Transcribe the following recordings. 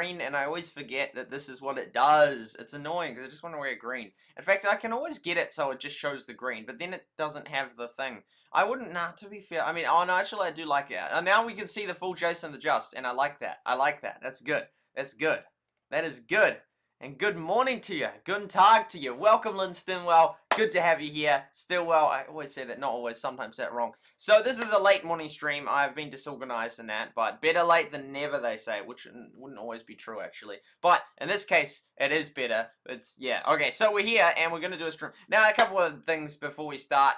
green, and I always forget that this is what it does. It's annoying, because I just want to wear green. In fact, I can always get it so it just shows the green, but then it doesn't have the thing. I wouldn't, nah, to be fair, I mean, oh no, actually I do like it. Now we can see the full Jason the Just, and I like that. I like that. That's good. That's good. That is good. And good morning to you. Guten Tag to you. Welcome, Lynn Stimwell. Good to have you here. Stillwell. I always say that, not always, sometimes that wrong. So this is a late morning stream. I've been disorganized in that, but better late than never, they say, which wouldn't always be true, actually. But in this case, it is better. It's, yeah. Okay, so we're here, and we're going to do a stream. Now, a couple of things before we start.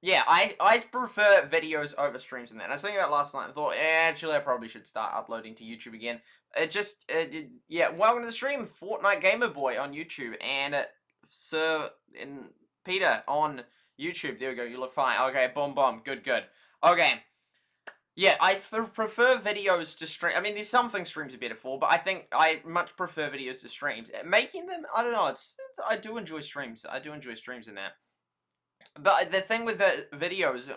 Yeah, I prefer videos over streams and that. And I was thinking about last night and thought, actually, I probably should start uploading to YouTube again. Yeah, welcome to the stream, Fortnite Gamer Boy on YouTube, and Sir and Peter on YouTube. There we go, you look fine. Okay, boom, boom, good, good. Okay, yeah, I prefer videos to stream. I mean, there's something streams are better for, but I think I much prefer videos to streams. Making them, I don't know, I do enjoy streams. I do enjoy streams in that. But the thing with the videos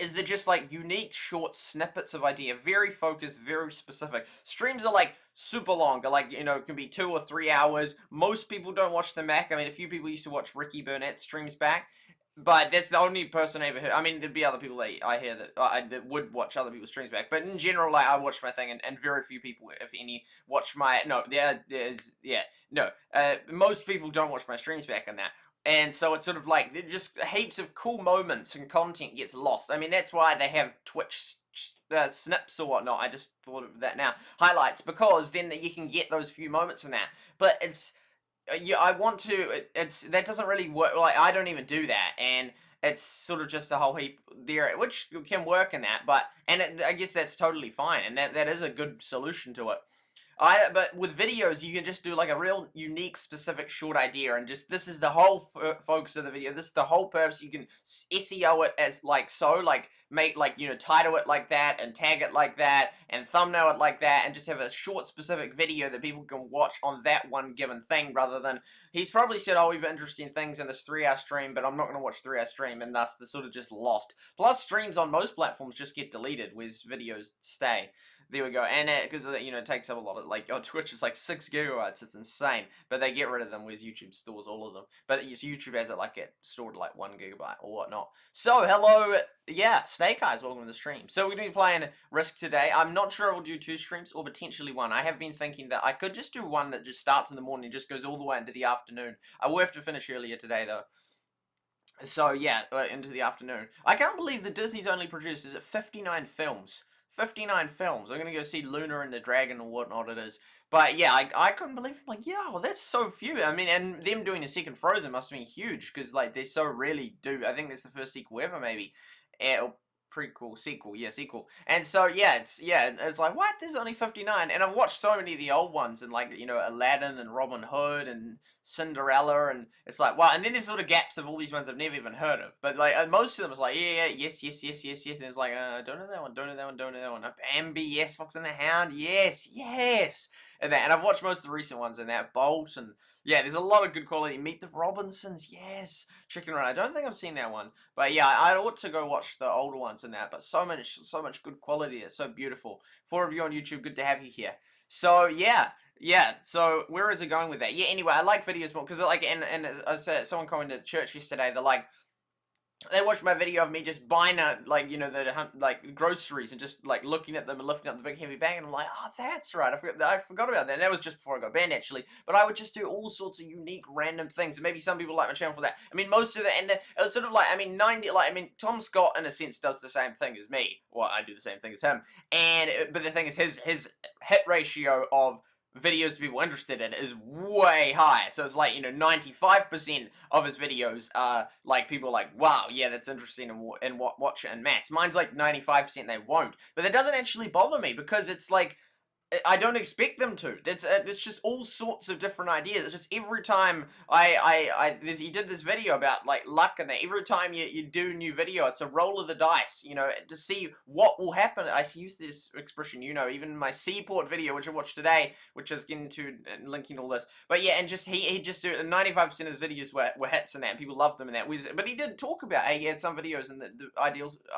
is they're just like unique short snippets of idea, very focused, very specific. Streams are like super long. They're like, you know, it can be 2 or 3 hours. Most people don't watch them back. I mean, a few people used to watch Ricky Burnett streams back, but that's the only person I ever heard. I mean, there'd be other people that I hear that would watch other people's streams back, but in general, like, I watch my thing, and very few people, if any, watch my, most people don't watch my streams back in that. And so it's sort of like, just heaps of cool moments and content gets lost. I mean, that's why they have Twitch snips or whatnot. I just thought of that now. Highlights, because then you can get those few moments in that. But it's, yeah, I want to, that doesn't really work. Like, I don't even do that. And it's sort of just a whole heap there, which can work in that. But, I guess that's totally fine. And that is a good solution to it. But with videos, you can just do like a real unique, specific, short idea, and just, this is the whole focus of the video. This is the whole purpose. You can SEO it as like so, like make like, you know, title it like that, and tag it like that, and thumbnail it like that, and just have a short, specific video that people can watch on that one given thing, rather than, he's probably said, oh, we've got interesting things in this 3-hour stream, but I'm not going to watch 3-hour stream, and thus they're sort of just lost. Plus, streams on most platforms just get deleted, whereas videos stay. There we go, and because you know, it takes up a lot of, like, on Twitch it's like 6 gigabytes, it's insane, but they get rid of them, whereas YouTube stores all of them, but YouTube has it like it stored like 1 gigabyte or whatnot. So, hello, yeah, Snake Eyes, welcome to the stream. So we're going to be playing Risk today. I'm not sure we'll do 2 streams, or potentially 1. I have been thinking that I could just do one that just starts in the morning and just goes all the way into the afternoon. I will have to finish earlier today, though. So, yeah, into the afternoon. I can't believe that Disney's only produced, is it 59 films? 59 films. I'm gonna go see Luna and the Dragon or whatnot it is. But yeah, I couldn't believe it. I'm like, yeah, well, that's so few. I mean, and them doing a second Frozen must have been huge, because like they so rarely do. I think that's the first sequel ever, maybe. Or prequel, sequel, yeah, sequel. And so yeah, it's like, what? There's only 59, and I've watched so many of the old ones, and like, you know, Aladdin and Robin Hood and Cinderella, and it's like, wow. And then there's sort of gaps of all these ones I've never even heard of, but like most of them is like, yeah, yes, and it's like, don't know that one, don't know that one, don't know that one. Bambi, yes. Fox and the Hound, yes, and I've watched most of the recent ones in that. Bolt, and yeah, there's a lot of good quality. Meet the Robinsons, yes. Chicken Run, I don't think I've seen that one, but yeah, I ought to go watch the older ones and that. But so much good quality. It's so beautiful. 4 of you on YouTube, good to have you here. So yeah, so where is it going with that? Yeah, anyway, I like videos more, because like, and I said, someone commented at church yesterday, they're like, they watched my video of me just buying like, you know, the like groceries, and just like looking at them and lifting up the big heavy bag, and I'm like, oh, that's right, I forgot about that. And that was just before I got banned, actually. But I would just do all sorts of unique random things, and maybe some people like my channel for that. I mean, most of the, and it was sort of like, I mean, Tom Scott in a sense does the same thing as me. Well, I do the same thing as him, but the thing is, his hit ratio of videos people interested in is way higher. So it's like, you know, 95% of his videos are like, people are like, wow, yeah, that's interesting, and watch it en masse. Mine's like 95% they won't. But that doesn't actually bother me, because it's like, I don't expect them to. It's just all sorts of different ideas. It's just every time he did this video about like luck and that. Every time you do a new video, it's a roll of the dice, you know, to see what will happen. I use this expression, you know, even my Seaport video, which I watched today, which is getting to linking all this. But yeah, and just he just 95% of his videos were hits and that, and people loved them and that. But he did talk about how he had some videos and the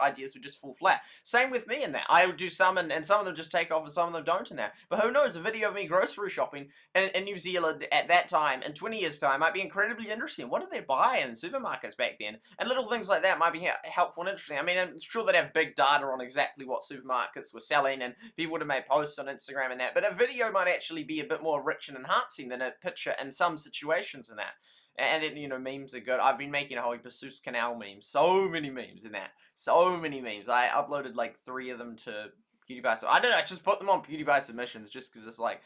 ideas would just fall flat. Same with me in that. I would do some, and some of them just take off, and some of them don't in that. that. But who knows, a video of me grocery shopping in New Zealand at that time, in 20 years' time, might be incredibly interesting. What did they buy in supermarkets back then? And little things like that might be helpful and interesting. I mean, I'm sure they'd have big data on exactly what supermarkets were selling, and people would have made posts on Instagram and that. But a video might actually be a bit more rich and enhancing than a picture in some situations and that. And then, you know, memes are good. I've been making a whole heap of Seuss Canal memes. So many memes in that. So many memes. I uploaded like 3 of them to PewDiePie. So I don't know, I just put them on PewDiePie submissions just because it's like,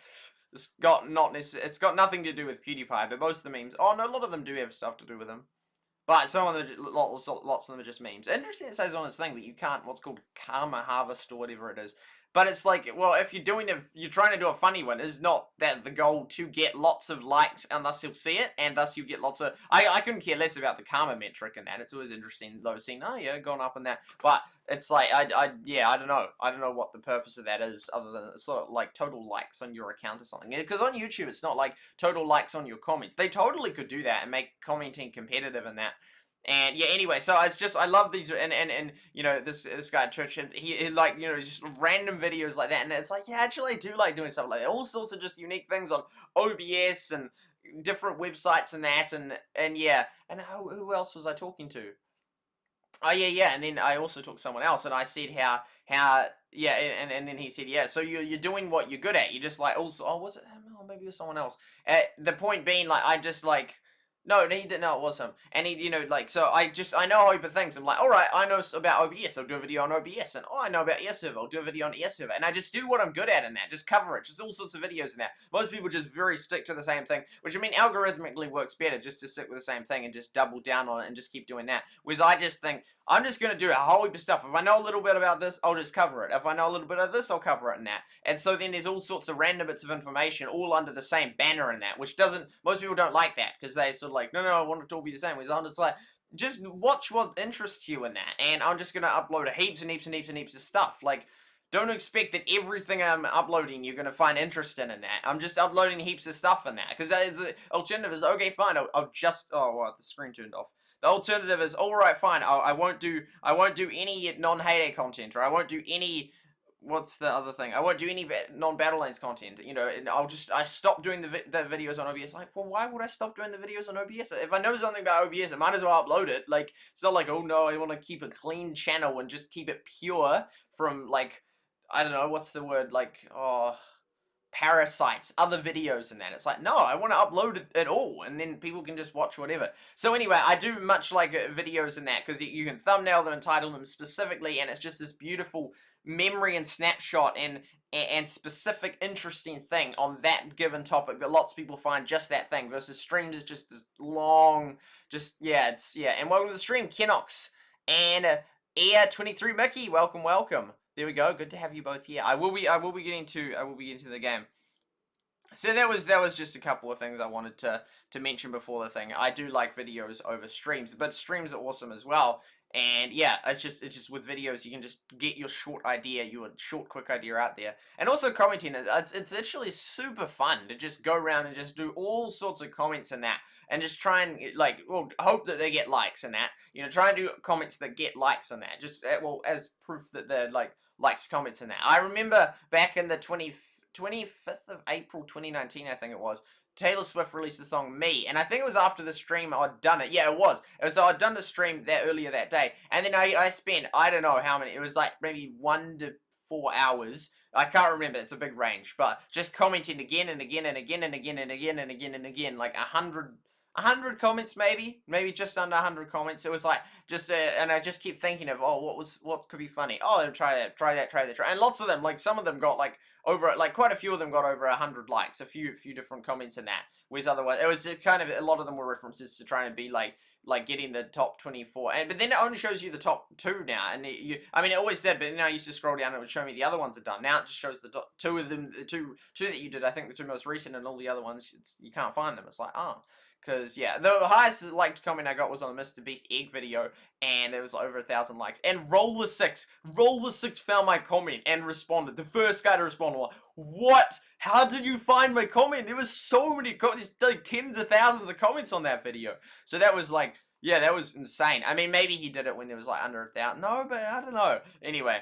it's got nothing to do with PewDiePie, but most of the memes, oh no, a lot of them do have stuff to do with them. But some of them, lots of them are just memes. Interesting, it says on this thing that you can't, what's called karma harvest or whatever it is. But it's like, well, if you're trying to do a funny one, is not that the goal to get lots of likes and thus you'll see it, and thus you get lots of, I couldn't care less about the karma metric in that. It's always interesting, though, seeing, oh yeah, gone up in that. But it's like, I don't know. I don't know what the purpose of that is, other than it's sort of like total likes on your account or something. Because on YouTube, it's not like total likes on your comments. They totally could do that and make commenting competitive in that. And yeah, anyway, so it's just, I love these, and you know, this guy at church, he like, you know, just random videos like that, and it's like, yeah, actually I do like doing stuff like that, all sorts of just unique things on OBS and different websites and that, and yeah, and who else was I talking to? Oh yeah, and then I also talked to someone else, and I said how yeah, and then he said, yeah, so you're doing what you're good at, you just like, also, oh, was it him? Oh, maybe it was someone else. The point being, like, I just like, no, he didn't know it was him. And he, you know, like, so I know heap of things. I'm like, alright, I know about OBS, I'll do a video on OBS. And, oh, I know about AirServer, I'll do a video on AirServer. And I just do what I'm good at in that, just cover it, just all sorts of videos in that. Most people just very stick to the same thing, which, I mean, algorithmically works better just to stick with the same thing and just double down on it and just keep doing that. Whereas I just think, I'm just going to do a whole heap of stuff. If I know a little bit about this, I'll just cover it. If I know a little bit of this, I'll cover it in that. And so then there's all sorts of random bits of information all under the same banner in that, which doesn't, most people don't like that, because they sort of like, no, I want it to all be the same. Whereas I'm just like, just watch what interests you in that. And I'm just going to upload heaps and heaps and heaps and heaps of stuff. Like, don't expect that everything I'm uploading you're going to find interest in that. I'm just uploading heaps of stuff in that. Because the alternative is, okay, fine, I'll just, oh, wow, the screen turned off. The alternative is, alright, fine, I won't do any non-heyday content, or I won't do any, what's the other thing? I won't do any non-Battlelands content, you know, and I stop doing the videos on OBS. Like, well, why would I stop doing the videos on OBS? If I know something about OBS, I might as well upload it. Like, it's not like, oh no, I want to keep a clean channel and just keep it pure from, like, I don't know, what's the word, like, oh, parasites, other videos and that. It's like, no, I want to upload it all, and then people can just watch whatever. So anyway, I do much like videos in that, because you can thumbnail them and title them specifically, and it's just this beautiful memory and snapshot and specific interesting thing on that given topic that lots of people find just that thing, versus streams is just this long, just, yeah, it's, yeah. And welcome to the stream, Kenox and Air23 Mickey, welcome. There we go. Good to have you both here. I will be getting to the game. So that was just a couple of things I wanted to mention before the thing. I do like videos over streams, but streams are awesome as well. And yeah, it's just with videos you can just get your short quick idea out there. And also commenting, it's actually super fun to just go around and just do all sorts of comments and that, and just try and, like, well, hope that they get likes and that. You know, try and do comments that get likes and that. Just, well, as proof that they're, like, likes, comments and that. I remember back in the 25th of April 2019, I think it was, Taylor Swift released the song Me, and I think it was after the stream I'd done it. Yeah, it was. So I'd done the stream earlier that day, and then I spent, I don't know how many, it was like maybe 1 to 4 hours, I can't remember, it's a big range, but just commenting again and again and again and again and again and again and again, like 100 comments, maybe just under 100 comments. It was like, just, and I just keep thinking of, oh, what could be funny? Oh, try that. And lots of them, like, some of them got, like, over, like, quite a few of them got over 100 likes, a few different comments in that. Whereas otherwise, it was kind of, a lot of them were references to trying to be, like getting the top 24. But then it only shows you the top 2 now, and I mean, it always did, but then I used to scroll down and it would show me the other ones are done. Now it just shows the top 2 of them, the two that you did, I think the 2 most recent, and all the other ones, you can't find them. It's like, oh. Because, yeah, the highest liked comment I got was on the Mr. Beast egg video, and there was over 1,000 likes. And Roller6 found my comment and responded. The first guy to respond was, what? How did you find my comment? There was so many comments, like tens of thousands of comments on that video. So that was like, yeah, that was insane. I mean, maybe he did it when there was like under 1,000. No, but I don't know. Anyway.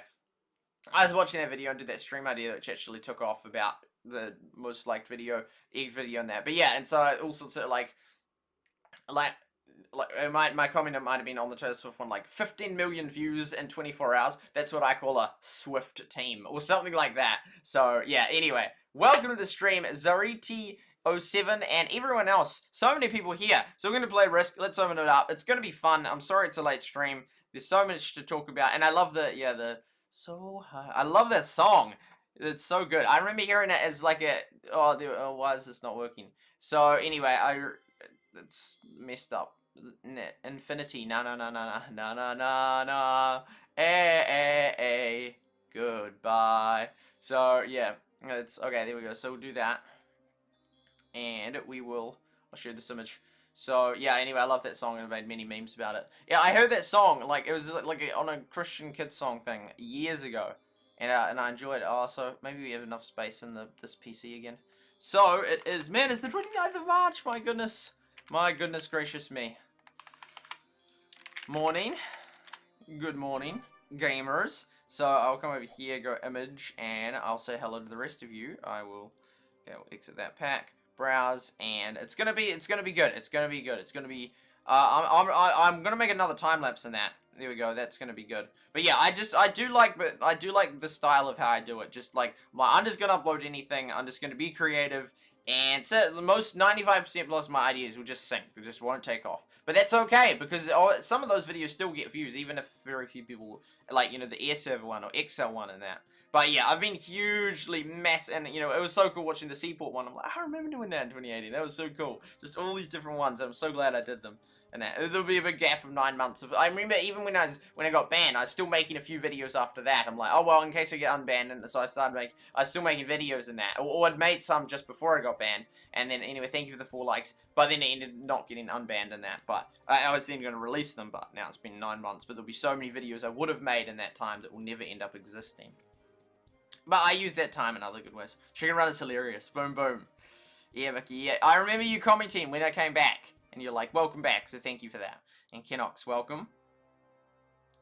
I was watching that video and did that stream idea, which actually took off about the most liked video, each video and that. But yeah, and so all sorts of like my comment might have been on the Taylor Swift one, like 15 million views in 24 hours. That's what I call a Swift team or something like that. So yeah, anyway, welcome to the stream, Zariti07 and everyone else. So many people here. So we're going to play Risk. Let's open it up. It's going to be fun. I'm sorry it's a late stream. There's so much to talk about. And I love the So High. I love that song. It's so good. I remember hearing it as like a, why is this not working? So anyway, it's messed up. Infinity, na na na na na na na na, goodbye. So yeah, it's okay. There we go. So we'll do that, and we will. I'll show this image. So yeah. Anyway, I love that song and I've made many memes about it. Yeah, I heard that song like it was like on a Christian kids song thing years ago, and I enjoyed it. Also, maybe we have enough space in this PC again. So it is. Man, it's the 29th of March. My goodness. My goodness gracious me. Morning. Good morning, gamers. So I'll come over here, go image, and I'll say hello to the rest of you. I'll exit that pack, browse, and it's gonna be good. It's gonna be good. It's gonna be. I'm gonna make another time lapse in that. There we go. That's gonna be good. But yeah, I do like the style of how I do it. Just like I'm just gonna upload anything. I'm just gonna be creative. And so the most 95% plus of my ideas will just sink. They just won't take off. But that's okay, because some of those videos still get views, even if very few people, like, you know, the air server one or XL one and that. But yeah, I've been hugely and, you know, it was so cool watching the Seaport one. I'm like, I remember doing that in 2018. That was so cool. Just all these different ones. I'm so glad I did them. And that. There'll be a big gap of 9 months. I remember even when I got banned, I was still making a few videos after that. I'm like, oh, well, in case I get unbanned. And so I was still making videos in that. Or I'd made some just before I got banned. And then, anyway, thank you for the 4 likes. But then it ended not getting unbanned in that. But I was then going to release them. But now it's been 9 months. But there'll be so many videos I would have made in that time that will never end up existing. But I use that time in other good ways. Chicken Run is hilarious. Boom, boom. Yeah, Vicky, yeah. I remember you commenting when I came back. And you're like, welcome back, so thank you for that. And Kenox, welcome.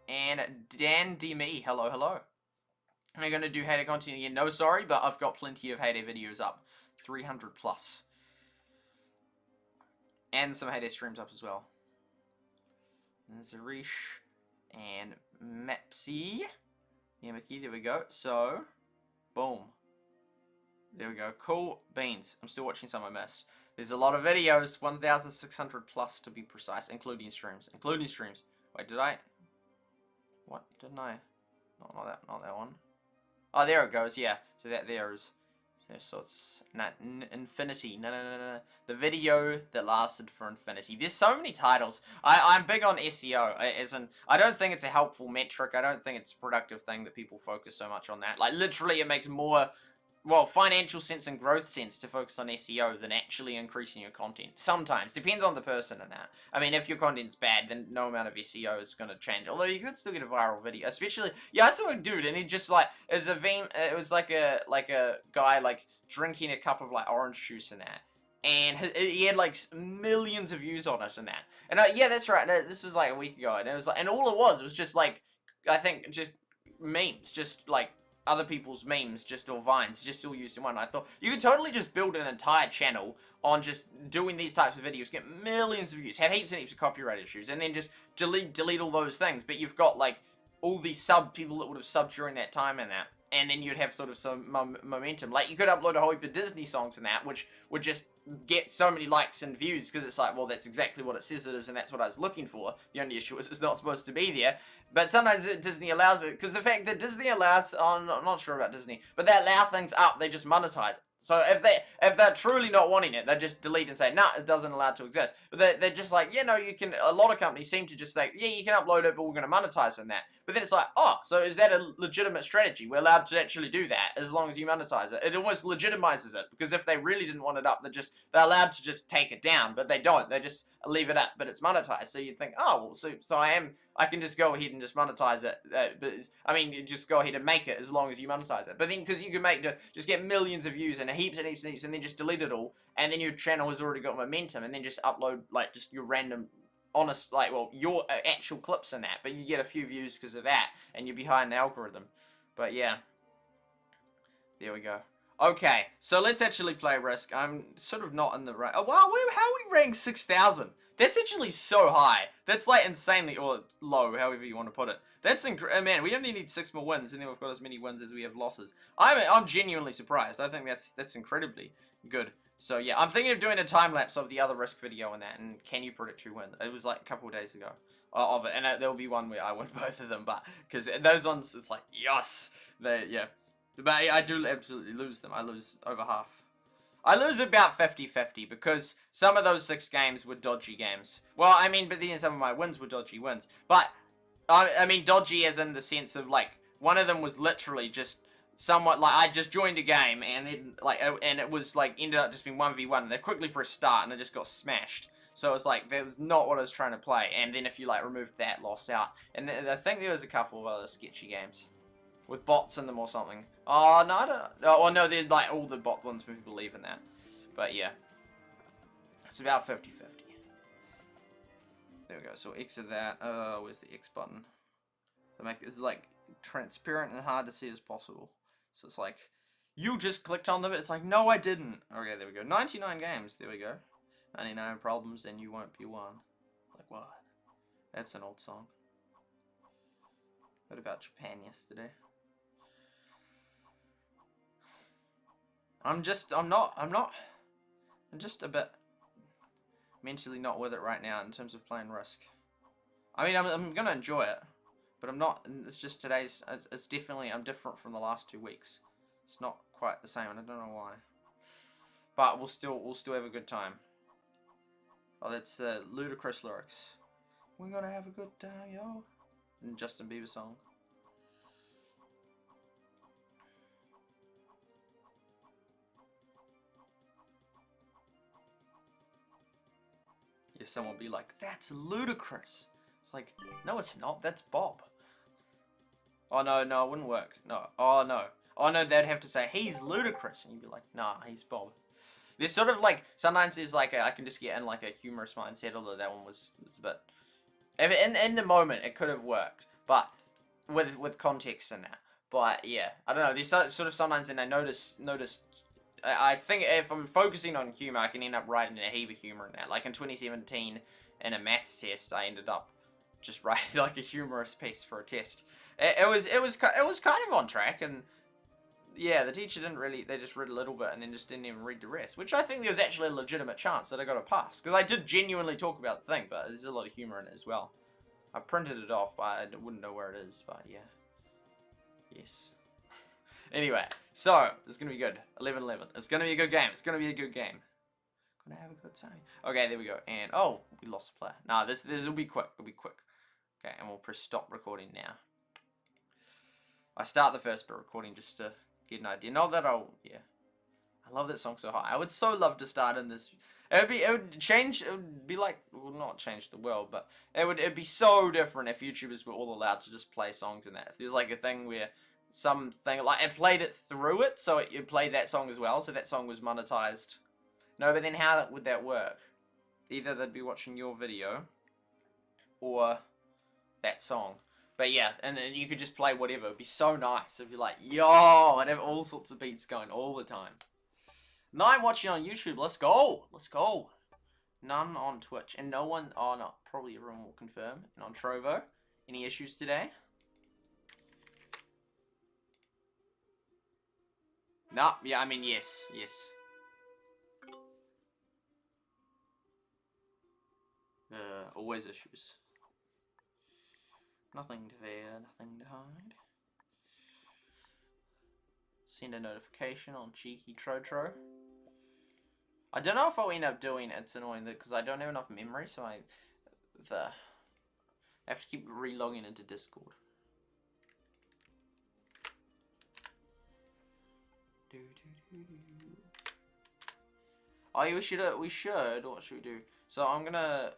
And Dan D.Me, hello, hello. I'm going to do Heyday content again. No, sorry, but I've got plenty of Heyday videos up. 300 plus. And some Heyday streams up as well. And Zarish. And Mapsy. Yeah, Mickey, there we go. So, boom. There we go. Cool beans. I'm still watching some I missed. There's a lot of videos. 1,600 plus to be precise, including streams. Including streams. Wait, did I? What? Didn't I? Not that one. Oh, there it goes. Yeah. So that there is. So it's not infinity. No. The video that lasted for infinity. There's so many titles. I'm big on SEO. As in, I don't think it's a helpful metric. I don't think it's a productive thing that people focus so much on that. Like literally, it makes more. Well, financial sense and growth sense to focus on SEO than actually increasing your content. Sometimes. Depends on the person and that. I mean, if your content's bad, then no amount of SEO is going to change. Although you could still get a viral video. Especially, yeah, I saw a dude and he just like, it was like a guy like drinking a cup of like orange juice and that. And he had like millions of views on it and that. And yeah, that's right. This was like a week ago. And it was like, and all it was just like, I think just memes. Just like, other people's memes or vines just all used in one. I thought you could totally just build an entire channel on just doing these types of videos, get millions of views, have heaps and heaps of copyright issues, and then just delete all those things. But you've got like all these people that would have subbed during that time and that, and then you'd have sort of some momentum. Like you could upload a whole heap of Disney songs and that, which would just get so many likes and views because it's like, well, that's exactly what it says it is, and that's what I was looking for. The only issue is it's not supposed to be there. But sometimes Disney allows it, because the fact that Disney allows, I'm not sure about Disney, but they allow things up, they just monetize it. So if they're truly not wanting it, they just delete and say, nah, it doesn't allow it to exist. But they're just like, yeah, no, you can, a lot of companies seem to just say, yeah, you can upload it, but we're going to monetize on that. But then it's like, oh, so is that a legitimate strategy? We're allowed to actually do that as long as you monetize it. It almost legitimizes it, because if they really didn't want it up, they're allowed to just take it down, but they don't. They just leave it up, but it's monetized. So you'd think, oh, well, so I can just go ahead and just monetize it. But I mean, you just go ahead and make it as long as you monetize it. But then, because you can just get millions of views and heaps and heaps and heaps, and then just delete it all, and then your channel has already got momentum, and then just upload like just your random, honest, like, well, your actual clips in that, but you get a few views because of that, and you're behind the algorithm. But yeah. There we go. Okay, so let's actually play Risk. I'm sort of not in the right... Oh, wow, how are we ranked 6,000? That's actually so high. That's like insanely... Or low, however you want to put it. That's man, we only need 6 more wins, and then we've got as many wins as we have losses. I'm genuinely surprised. I think that's incredibly good. So yeah, I'm thinking of doing a time-lapse of the other Risk video and that, and can you predict who wins? It was like a couple of days ago of it, and there'll be one where I win both of them, but... Because those ones, it's like, yes! Yeah. But I do absolutely lose them. I lose over half. I lose about 50-50 because some of those 6 games were dodgy games. Well, I mean, but then some of my wins were dodgy wins. But, I mean, dodgy as in the sense of, like, one of them was literally just somewhat, like, I just joined a game and then, like, and it was, like, ended up just being 1v1. And they quickly pressed start and I just got smashed. So it's like, that was not what I was trying to play. And then if you, like, removed that, lost out. And I think there was a couple of other sketchy games. With bots in them or something. Oh, no, I don't know. Oh, no, they're like all the bot ones when people believe in that. But yeah. It's about 50-50. There we go. So exit that. Where's the X button? To make it like transparent and hard to see as possible. So it's like, you just clicked on them. It's like, no, I didn't. Okay, there we go. 99 games. There we go. 99 problems and you won't be one. Like what? That's an old song. Heard about Japan yesterday. I'm just a bit mentally not with it right now in terms of playing Risk. I mean, I'm gonna enjoy it, but I'm not. It's just today's. It's definitely. I'm different from the last 2 weeks. It's not quite the same, and I don't know why. But we'll still have a good time. Oh, that's ludicrous lyrics. We're gonna have a good time, yo. And Justin Bieber song. Yeah, someone will be like, that's ludicrous. It's like, no, it's not. That's Bob. Oh, no, it wouldn't work. No. Oh, no. Oh, no, they'd have to say, he's ludicrous. And you'd be like, nah, he's Bob. There's sort of like, sometimes there's like, I can just get in like a humorous mindset, although that one was a bit... In the moment, it could have worked. But, with context in that. But, yeah. I don't know. There's sort of sometimes, and I notice I think if I'm focusing on humour, I can end up writing a heap of humour in that. Like in 2017, in a maths test, I ended up just writing like a humorous piece for a test. It was kind of on track, and yeah, the teacher didn't really. They just read a little bit and then just didn't even read the rest. Which I think there was actually a legitimate chance that I got a pass, because I did genuinely talk about the thing, but there's a lot of humour in it as well. I printed it off, but I wouldn't know where it is. But yeah, yes. Anyway, so, it's going to be good. 11-11. It's going to be a good game. It's going to be a good game. Gonna have a good time. Okay, there we go. And, oh, we lost a player. Nah, this will be quick. It'll be quick. Okay, and we'll press stop recording now. I start the first bit recording just to get an idea. Not that yeah. I love that song so high. I would so love to start in this. It would be like, well, not change the world, but it'd be so different if YouTubers were all allowed to just play songs in that. If there's like a thing where something like it played it through it, so it played that song as well, so that song was monetized. No, but then how would that work? Either they'd be watching your video or that song. But yeah, and then you could just play whatever. It'd be so nice. It'd be like, yo, and have all sorts of beats going all the time. 9 watching on YouTube. Let's go. Let's go. None on Twitch. And no one, oh no, probably everyone will confirm. And on Trovo. Any issues today? No, yeah, I mean, yes, yes. Always issues. Nothing to fear, nothing to hide. Send a notification on cheeky Trotro. I don't know if I'll end up doing it. It's annoying because I don't have enough memory, so I have to keep re-logging into Discord. Oh, we should. What should we do? So I'm gonna.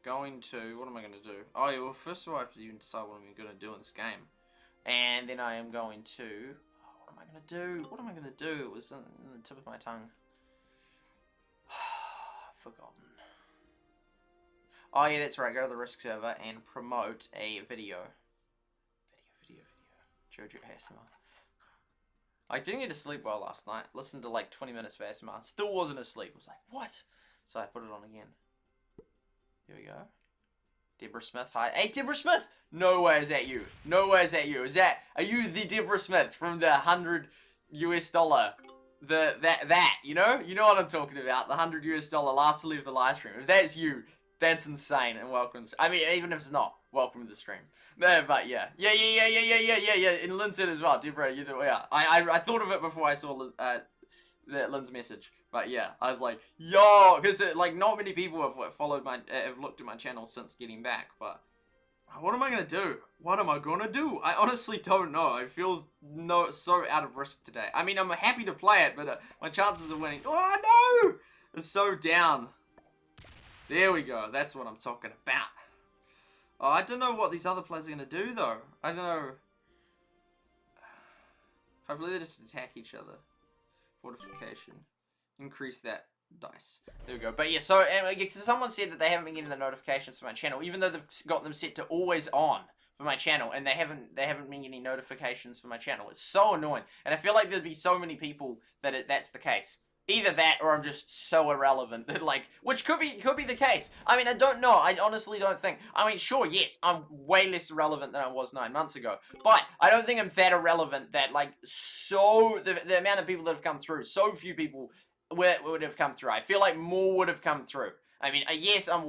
What am I going to do? Oh, yeah, well, first of all, I have to even decide what I'm going to do in this game. And then I am going to... what am I going to do? What am I going to do? It was on the tip of my tongue. Forgotten. Oh yeah, that's right. Go to the Risk server and promote a video. Video. Jojo ASMR. I didn't get to sleep well last night. Listened to like 20 minutes of ASMR. Still wasn't asleep. I was like, what? So I put it on again. Here we go. Deborah Smith, hi. Hey, Deborah Smith! No way is that you. No way is that you. Are you the Deborah Smith from the $100 US? That, you know? You know what I'm talking about. The $100 US last to leave the live stream. If that's you, that's insane and welcome. I mean, even if it's not, welcome to the stream. No, but yeah. Yeah. And Lynn said as well, Deborah, yeah. I thought of it before I saw Lynn's message. But yeah, I was like, yo, because like not many people have followed have looked at my channel since getting back. But what am I gonna do? What am I gonna do? I honestly don't know. I feel so out of Risk today. I mean, I'm happy to play it, but my chances of winning, oh no, is so down. There we go. That's what I'm talking about. Oh, I don't know what these other players are gonna do though. I don't know. Hopefully they just attack each other. Fortification. Increase that dice. There we go. But yeah, so someone said that they haven't been getting the notifications for my channel, even though they've got them set to always on for my channel, and they haven't been getting notifications for my channel. It's so annoying, and I feel like there'd be so many people that that's the case. Either that, or I'm just so irrelevant that which could be the case. I mean, I don't know. I honestly don't think. I mean, sure, yes, I'm way less irrelevant than I was 9 months ago, but I don't think I'm that irrelevant that the amount of people that have come through, so few people would have come through. I feel like more would have come through. I mean, yes, I'm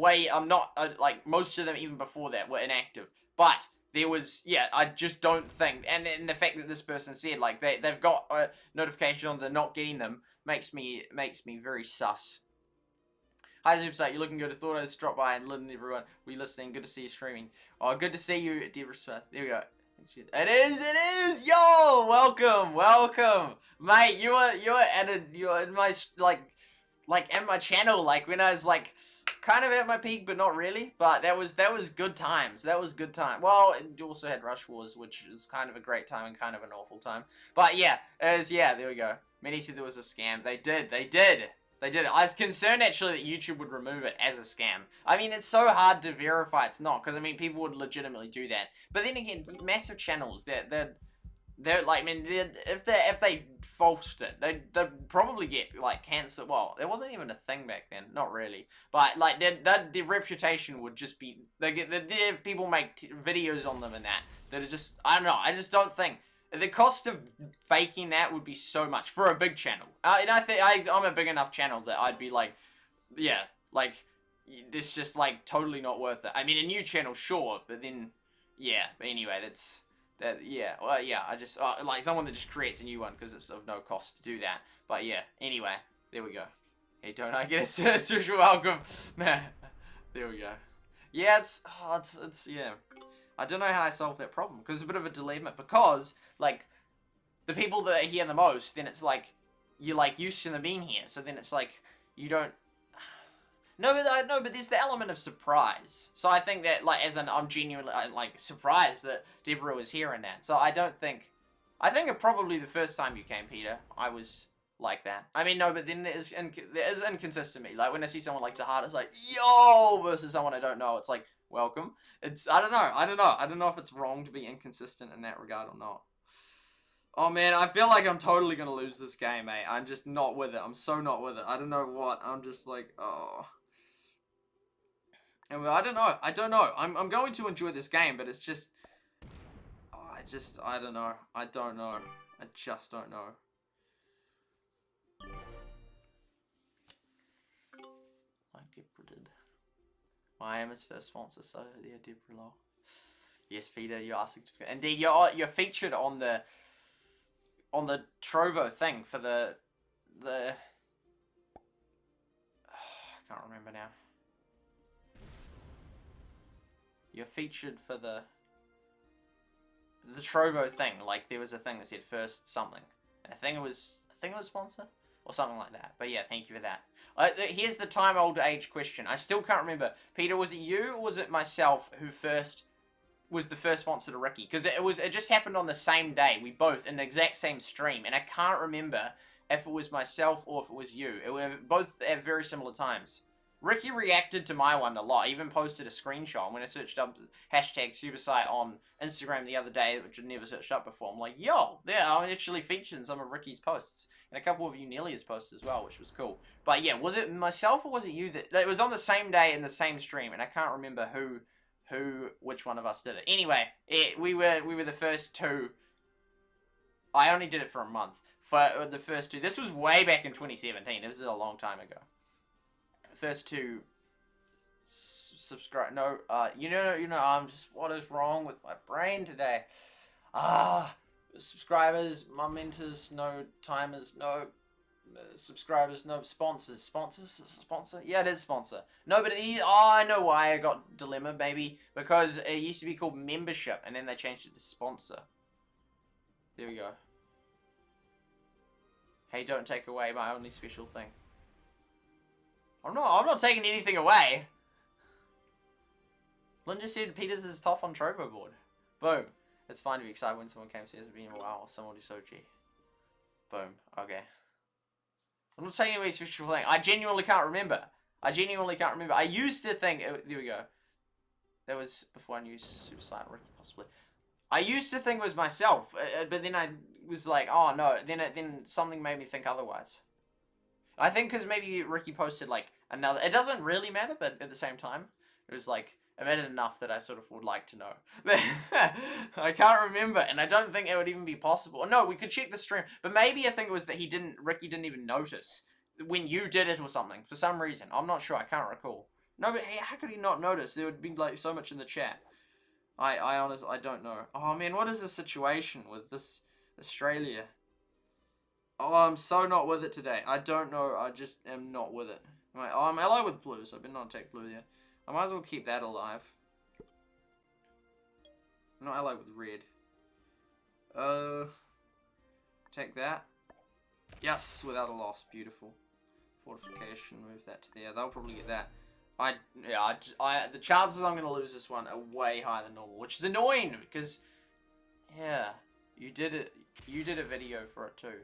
not, most of them even before that were inactive, but there was, yeah, I just don't think, and the fact that this person said, they've got a notification on, they're not getting them, makes me very sus. Hi, SuperSight, you're looking good. I thought I'd drop by and listen, everyone. We listening. Good to see you streaming. Oh, good to see you, Deborah Smith. There we go. It is! Yo! Welcome! Mate, you were in my, at my channel, when I was, kind of at my peak, but not really. But that was good times. That was good time. Well, it also had Rush Wars, which is kind of a great time and kind of an awful time. But yeah, there we go. Many said there was a scam. They did. I was concerned, actually, that YouTube would remove it as a scam. I mean, it's so hard to verify it's not, because, I mean, people would legitimately do that. But then again, massive channels, they're if they falsed it, they'd probably get, cancer. Well, there wasn't even a thing back then. Not really. But, their reputation would just be, people make videos on them and that are just, I don't know, I just don't think. The cost of faking that would be so much for a big channel. And I think I'm a big enough channel that I'd be it's just totally not worth it. I mean, a new channel, sure, but then, yeah. But anyway, yeah. Well, yeah, I just, someone that just creates a new one because it's of no cost to do that. But yeah, anyway, there we go. Hey, don't I get a social welcome? There we go. Yeah, it's, yeah. I don't know how I solve that problem, because it's a bit of a dilemma, because, the people that are here the most, then it's you're, used to them being here, so then it's you don't... No, but there's the element of surprise. So I think that, I'm genuinely, surprised that Deborah was here and that. So I don't think... I think probably the first time you came, Peter, I was like that. I mean, no, but then there is inconsistency. When I see someone like Zahada, it's yo, versus someone I don't know, it's welcome. It's, I don't know if it's wrong to be inconsistent in that regard or not. Oh man, I feel like I'm totally gonna lose this game, mate. I'm just not with it. I'm so not with it. I don't know what. I'm just oh. And I don't know. I'm going to enjoy this game, but it's just, oh, I don't know. I just don't know. I am his first sponsor, so yeah, Deborah lol. Yes, Peter, you asked. Indeed, you're featured on the Trovo thing for the I can't remember now. You're featured for the Trovo thing. There was a thing that said first something, and I think it was sponsor or something like that. But yeah, thank you for that. Here's the time-old age question. I still can't remember. Peter, was it you or was it myself who was the first sponsor to Ricky? Because it just happened on the same day. We both in the exact same stream, and I can't remember if it was myself or if it was you. It were both at very similar times. Ricky reacted to my one a lot. I even posted a screenshot when I searched up hashtag SuperSight on Instagram the other day, which I'd never searched up before. I'm like, yo, there, I'm actually featured in some of Ricky's posts. And a couple of Unelia's posts as well, which was cool. But yeah, was it myself or was it you that... It was on the same day in the same stream, and I can't remember which one of us did it. Anyway, we were the first two. I only did it for a month. For the first two. This was way back in 2017. This was a long time ago. First two subscribe. No, you know, I'm just, what is wrong with my brain today? Subscribers, momenters, no timers, no subscribers, no sponsors. Sponsor? Yeah, it is sponsor. No, but I know why I got dilemma, maybe. Because it used to be called membership, and then they changed it to sponsor. There we go. Hey, don't take away my only special thing. I'm not taking anything away. Lynn just said Peters is tough on Trovo board. Boom. It's fine to be excited when someone came to see us. It's been a while. Someone is so G. Boom. Okay. I'm not taking away a special thing. I genuinely can't remember. I used to think... there we go. That was before I knew SuperSight, Ricky, possibly. I used to think it was myself. But then I was like, oh no. Then something made me think otherwise. I think because maybe Ricky posted like another... It doesn't really matter, but at the same time, it was like... It mattered enough that I sort of would like to know. I can't remember, and I don't think it would even be possible. No, we could check the stream, but maybe I think it was that Ricky didn't even notice when you did it or something, for some reason. I'm not sure, I can't recall. No, but how could he not notice? There would be like so much in the chat. I honestly, I don't know. Oh man, what is the situation with this Australia? Oh, I'm so not with it today. I don't know, I just am not with it. Right, I'm allied with blue, so I've been on Tech Blue yet. I might as well keep that alive. I'm not allied with red. Take that. Yes, without a loss. Beautiful. Fortification, move that to there. They'll probably get that. The chances I'm going to lose this one are way higher than normal, which is annoying because, yeah, you did it. You did a video for it too.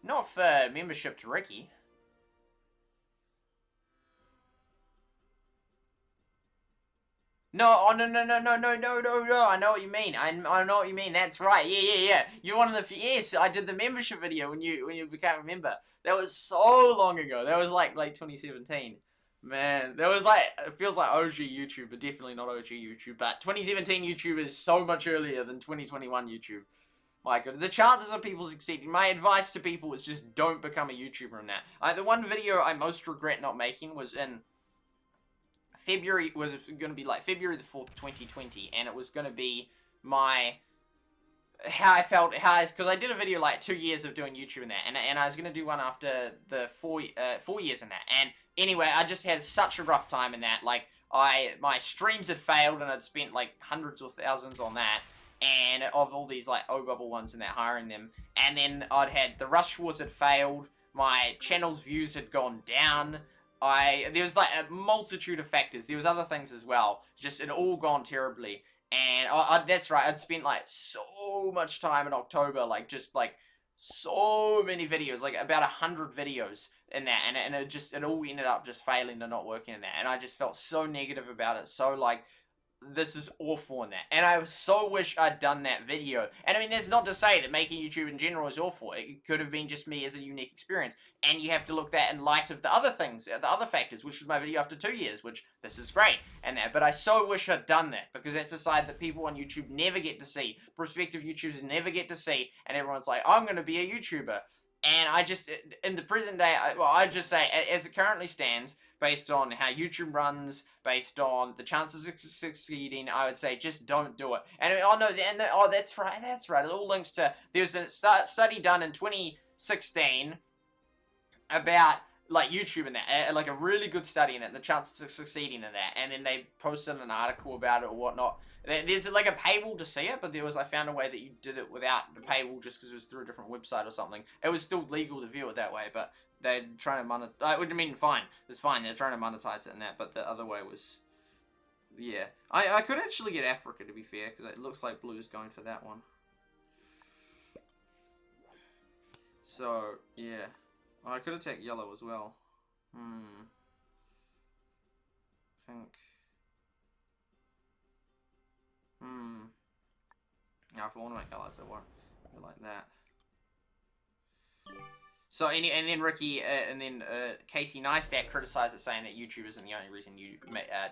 Not for membership to Ricky. No, oh, no. I know what you mean. I know what you mean. That's right. Yeah. You're one of the yes. I did the membership video when you became a member. That was so long ago. That was like 2017. Man, that was like, it feels like OG YouTube, but definitely not OG YouTube. But 2017 YouTube is so much earlier than 2021 YouTube. My God, the chances of people succeeding. My advice to people is just don't become a YouTuber in that. The one video I most regret not making was in February, was going to be like February the 4th, 2020, and it was going to be my, how I felt, because I did a video like 2 years of doing YouTube in that, and I was going to do one after the 4 years in that, and anyway, I just had such a rough time in that, like, my streams had failed, and I'd spent like hundreds or thousands on that, and of all these like O-Bubble ones and that, hiring them, and then I'd had the Rush Wars had failed, my channel's views had gone down, there was like a multitude of factors, there was other things as well, just it all gone terribly, and that's right, I'd spent like so much time in October, like just like so many videos, like about 100 videos in that, and it all ended up just failing and not working in that, and I just felt so negative about it, so like, this is awful in that. And I so wish I'd done that video. And I mean, that's not to say that making YouTube in general is awful. It could have been just me as a unique experience. And you have to look that in light of the other things, the other factors, which was my video after 2 years, which this is great. And that, but I so wish I'd done that, because that's a side that people on YouTube never get to see. Prospective YouTubers never get to see. And everyone's like, I'm going to be a YouTuber. And I just, in the present day, I'd just say, as it currently stands, based on how YouTube runs, based on the chances of succeeding, I would say just don't do it. And that's right, it all links to, there was a study done in 2016 about, like, YouTube and that, like a really good study in that, the chances of succeeding in that, and then they posted an article about it or whatnot. There's like a paywall to see it, but I found a way that you did it without the paywall just because it was through a different website or something. It was still legal to view it that way, but they're trying to monetize, I mean, fine, it's fine, they're trying to monetize it and that, but the other way was, yeah. I could actually get Africa, to be fair, because it looks like Blue's going for that one. So, yeah. Oh, I could attack yellow as well. Pink. Now, if I want to make allies, I won't go like that. So, and then Ricky, and then Casey Neistat criticized it, saying that YouTube isn't the only reason you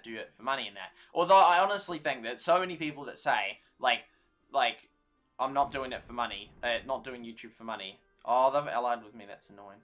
do it for money in that. Although I honestly think that so many people that say, like, I'm not doing it for money, not doing YouTube for money. Oh, they've allied with me, that's annoying.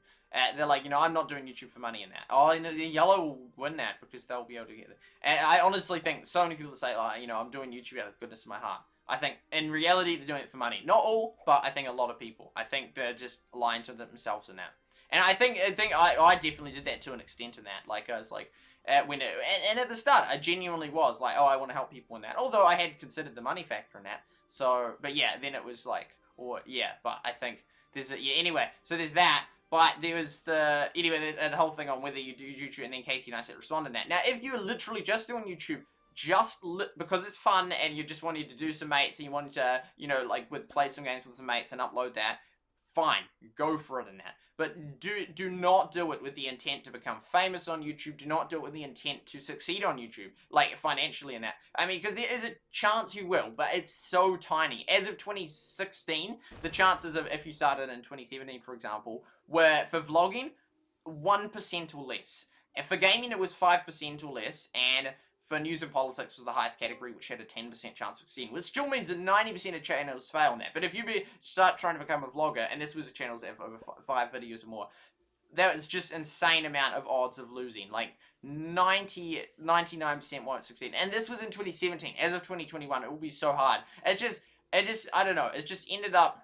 They're like, I'm not doing YouTube for money in that. Oh, the yellow will win that because they'll be able to get it. And I honestly think so many people that say, like, I'm doing YouTube out of the goodness of my heart. I think, in reality, they're doing it for money. Not all, but I think a lot of people. I think they're just lying to themselves in that. And I think I definitely did that to an extent in that. Like, I was like, and at the start, I genuinely was like, oh, I want to help people in that. Although I had considered the money factor in that. So, but yeah, then it was like, but I think there's anyway, so there's that. But there was the whole thing on whether you do YouTube, and then Casey and I said respond to that. Now, if you're literally just doing YouTube, because it's fun and you just wanted to do some mates and you wanted to, play some games with some mates and upload that, fine, go for it in that. But do not do it with the intent to become famous on YouTube. Do not do it with the intent to succeed on YouTube, like financially in that. I mean, because there is a chance you will, but it's so tiny. As of 2016, the chances of, if you started in 2017, for example, were for vlogging 1% or less. And for gaming, it was 5% or less, and for news and politics was the highest category, which had a 10% chance of succeeding, which still means that 90% of channels fail on that. But if you start trying to become a vlogger, and this was a channel that have over 5 videos or more, that was just insane amount of odds of losing. Like 99% won't succeed. And this was in 2017. As of 2021, it will be so hard. It just, I don't know. It just ended up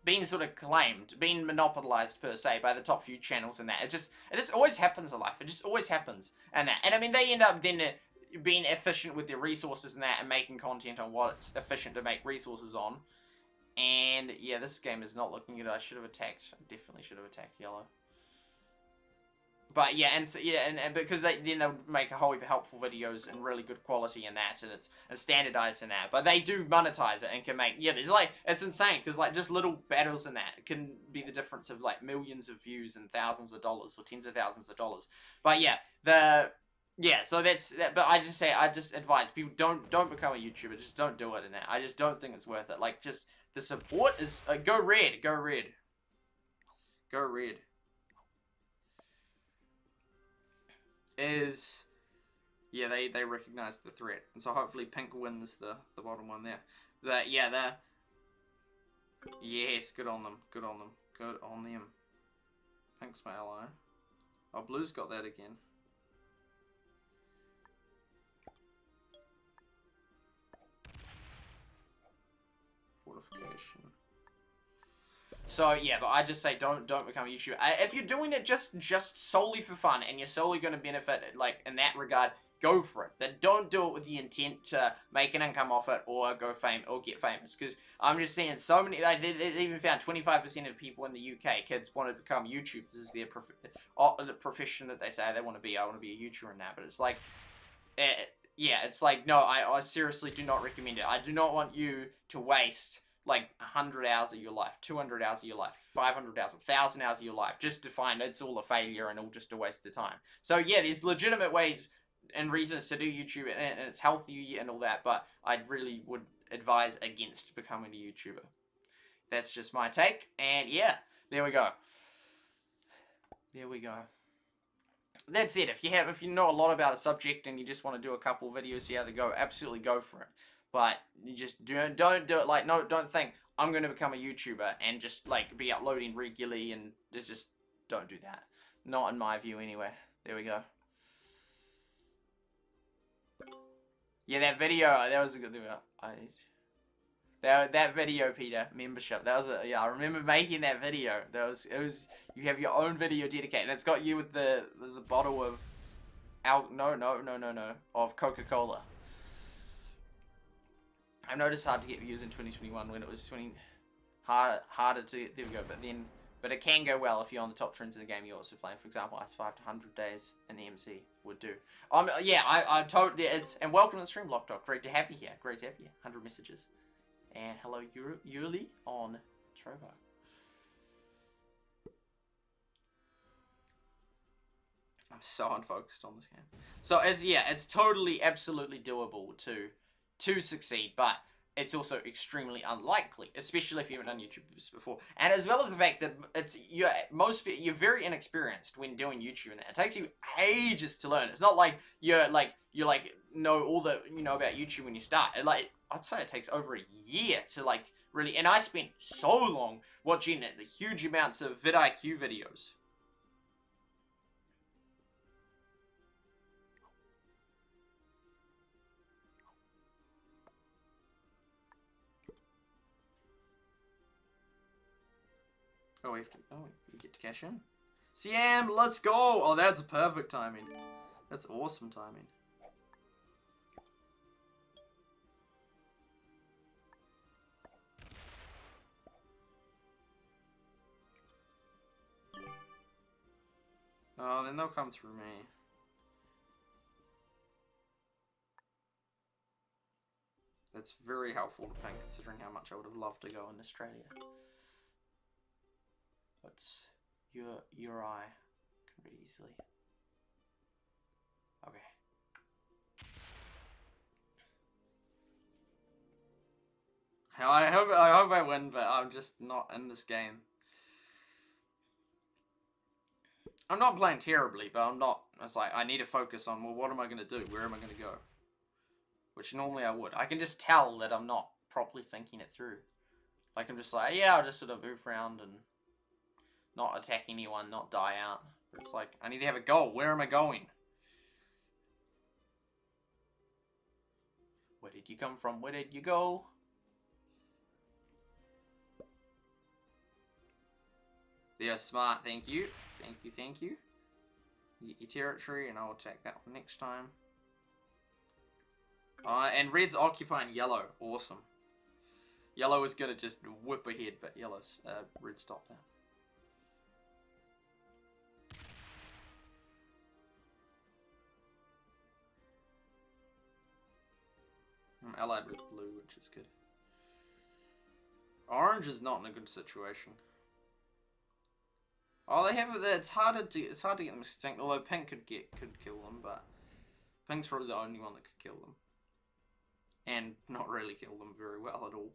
being sort of claimed, being monopolized per se by the top few channels and that. It just always happens in life. It just always happens and that. And I mean, they end up then being efficient with their resources and that, and making content on what's efficient to make resources on. And yeah, this game is not looking good. I should have attacked. I definitely should have attacked yellow. But yeah, and so, yeah, and because they'll make a whole heap of helpful videos and really good quality in that, and it's standardized in that. But they do monetize it and can make, there's like, it's insane because like just little battles in that can be the difference of like millions of views and thousands of dollars or tens of thousands of dollars. But yeah, so that's that. But I just advise people don't become a YouTuber. Just don't do it in that. I just don't think it's worth it. Like, just the support is go red. Is, yeah, they recognize the threat, and so hopefully pink wins the bottom one there. Yes, good on them. Pink's my ally. Oh, blue's got that again. Fortification. So yeah, but I just say don't become a YouTuber. If you're doing it just solely for fun and you're solely going to benefit, like, in that regard, go for it. But don't do it with the intent to make an income off it or get famous. Because I'm just seeing so many. They even found 25% of people in the UK, kids, want to become YouTubers. This is their the profession that they say they want to be. I want to be a YouTuber in that. But it's like, yeah, it's like, no, I seriously do not recommend it. I do not want you to waste like 100 hours of your life, 200 hours of your life, 500 hours, 1,000 hours of your life, just to find it's all a failure and all just a waste of time. So yeah, there's legitimate ways and reasons to do YouTube, and it's healthy and all that, but I really would advise against becoming a YouTuber. That's just my take, and yeah, there we go. That's it. If you know a lot about a subject and you just want to do a couple videos, see how they go, absolutely go for it. But you just don't do it like, don't think I'm going to become a YouTuber and just like be uploading regularly, and just don't do that. Not in my view anyway. There we go. Yeah, that video, that was a good video. That video, Peter, membership. That was I remember making that video. It was you have your own video dedicated, and it's got you with the bottle of of Coca-Cola. I've noticed hard to get views in 2021 when it was harder to, there we go, but it can go well if you're on the top trends in the game you're also playing. For example, I survived 100 days in the MC would do. Yeah, I totally, and welcome to the stream, Lockdock. Great to have you here. 100 messages. And hello, Yuli on Trovo. I'm so unfocused on this game. So it's totally, absolutely doable to succeed, but it's also extremely unlikely, especially if you haven't done YouTube before. And as well as the fact that you're very inexperienced when doing YouTube, and that it takes you ages to learn. It's not like you know all that you know about YouTube when you start. I'd say it takes over a year to really. And I spent so long watching the huge amounts of vidIQ videos. Oh, we get to cash in. Siam, let's go! Oh, that's perfect timing. That's awesome timing. Oh, then they'll come through me. That's very helpful to Pink, considering how much I would have loved to go in Australia. But your eye can read easily. Okay. I hope I win, but I'm just not in this game. I'm not playing terribly, but I'm not. It's like I need to focus on, well, what am I going to do? Where am I going to go? Which normally I would. I can just tell that I'm not properly thinking it through. Like I'm just like, yeah, I'll just sort of move around and not attack anyone, not die out. But it's like, I need to have a goal. Where am I going? Where did you come from? Where did you go? They're smart, thank you. Thank you, thank you. You get your territory, and I'll attack that one next time. And red's occupying yellow. Awesome. Yellow is going to just whip ahead, but red stopped that. I'm allied with blue, which is good. Orange is not in a good situation. Oh, they have. It's hard to get them extinct. Although pink could kill them, but pink's probably the only one that could kill them, and not really kill them very well at all.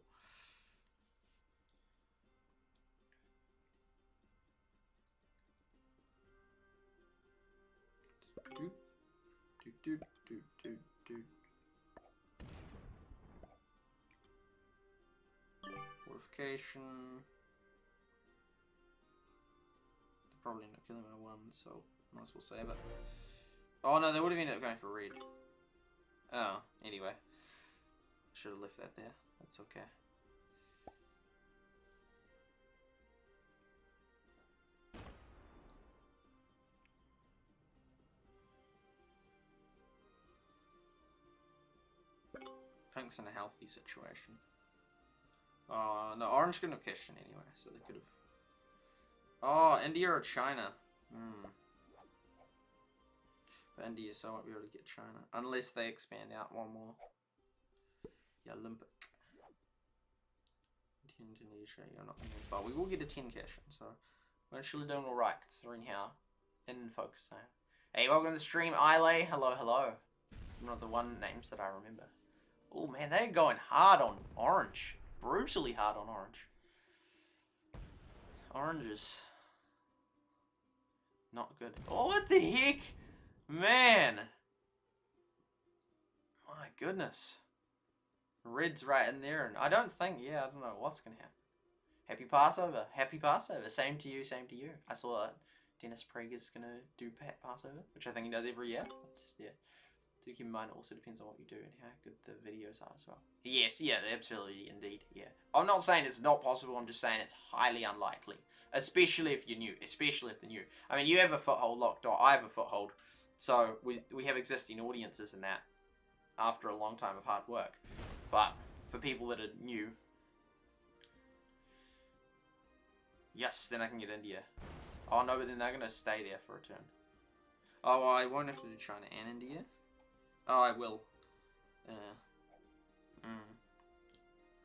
Fortification. Probably end up killing him in one, so might as well save it. Oh no, they would have ended up going for red. Oh, anyway. Should have left that there. That's okay. Pink's in a healthy situation. Oh, no, orange couldn't have cashed in anyway, so they could have. Oh, India or China? But India, so I won't be able to get China. Unless they expand out one more. Yeah, Olympic. Indonesia, you're not going to. But we will get a 10 cash in, so we're actually doing alright considering how in focus I am. Hey, welcome to the stream, Ile. Hello, hello. One of the one names that I remember. Oh man, they're going hard on orange. Brutally hard on orange. Orange is not good. Oh, what the heck? Man. My goodness. Red's right in there, and I don't know what's going to happen. Happy Passover. Happy Passover. Same to you, same to you. I saw that Dennis Prager's going to do Passover, which I think he does every year. Yeah. Do keep in mind, it also depends on what you do and how good the videos are as well. Yes, yeah, absolutely, indeed, yeah. I'm not saying it's not possible, I'm just saying it's highly unlikely. Especially if you're new, especially if they're new. I mean, you have a foothold locked on, I have a foothold, so we have existing audiences in that after a long time of hard work. But for people that are new, yes, then I can get India. Oh no, but then they're going to stay there for a turn. Oh, well, I won't have to do China and India. Oh, I will.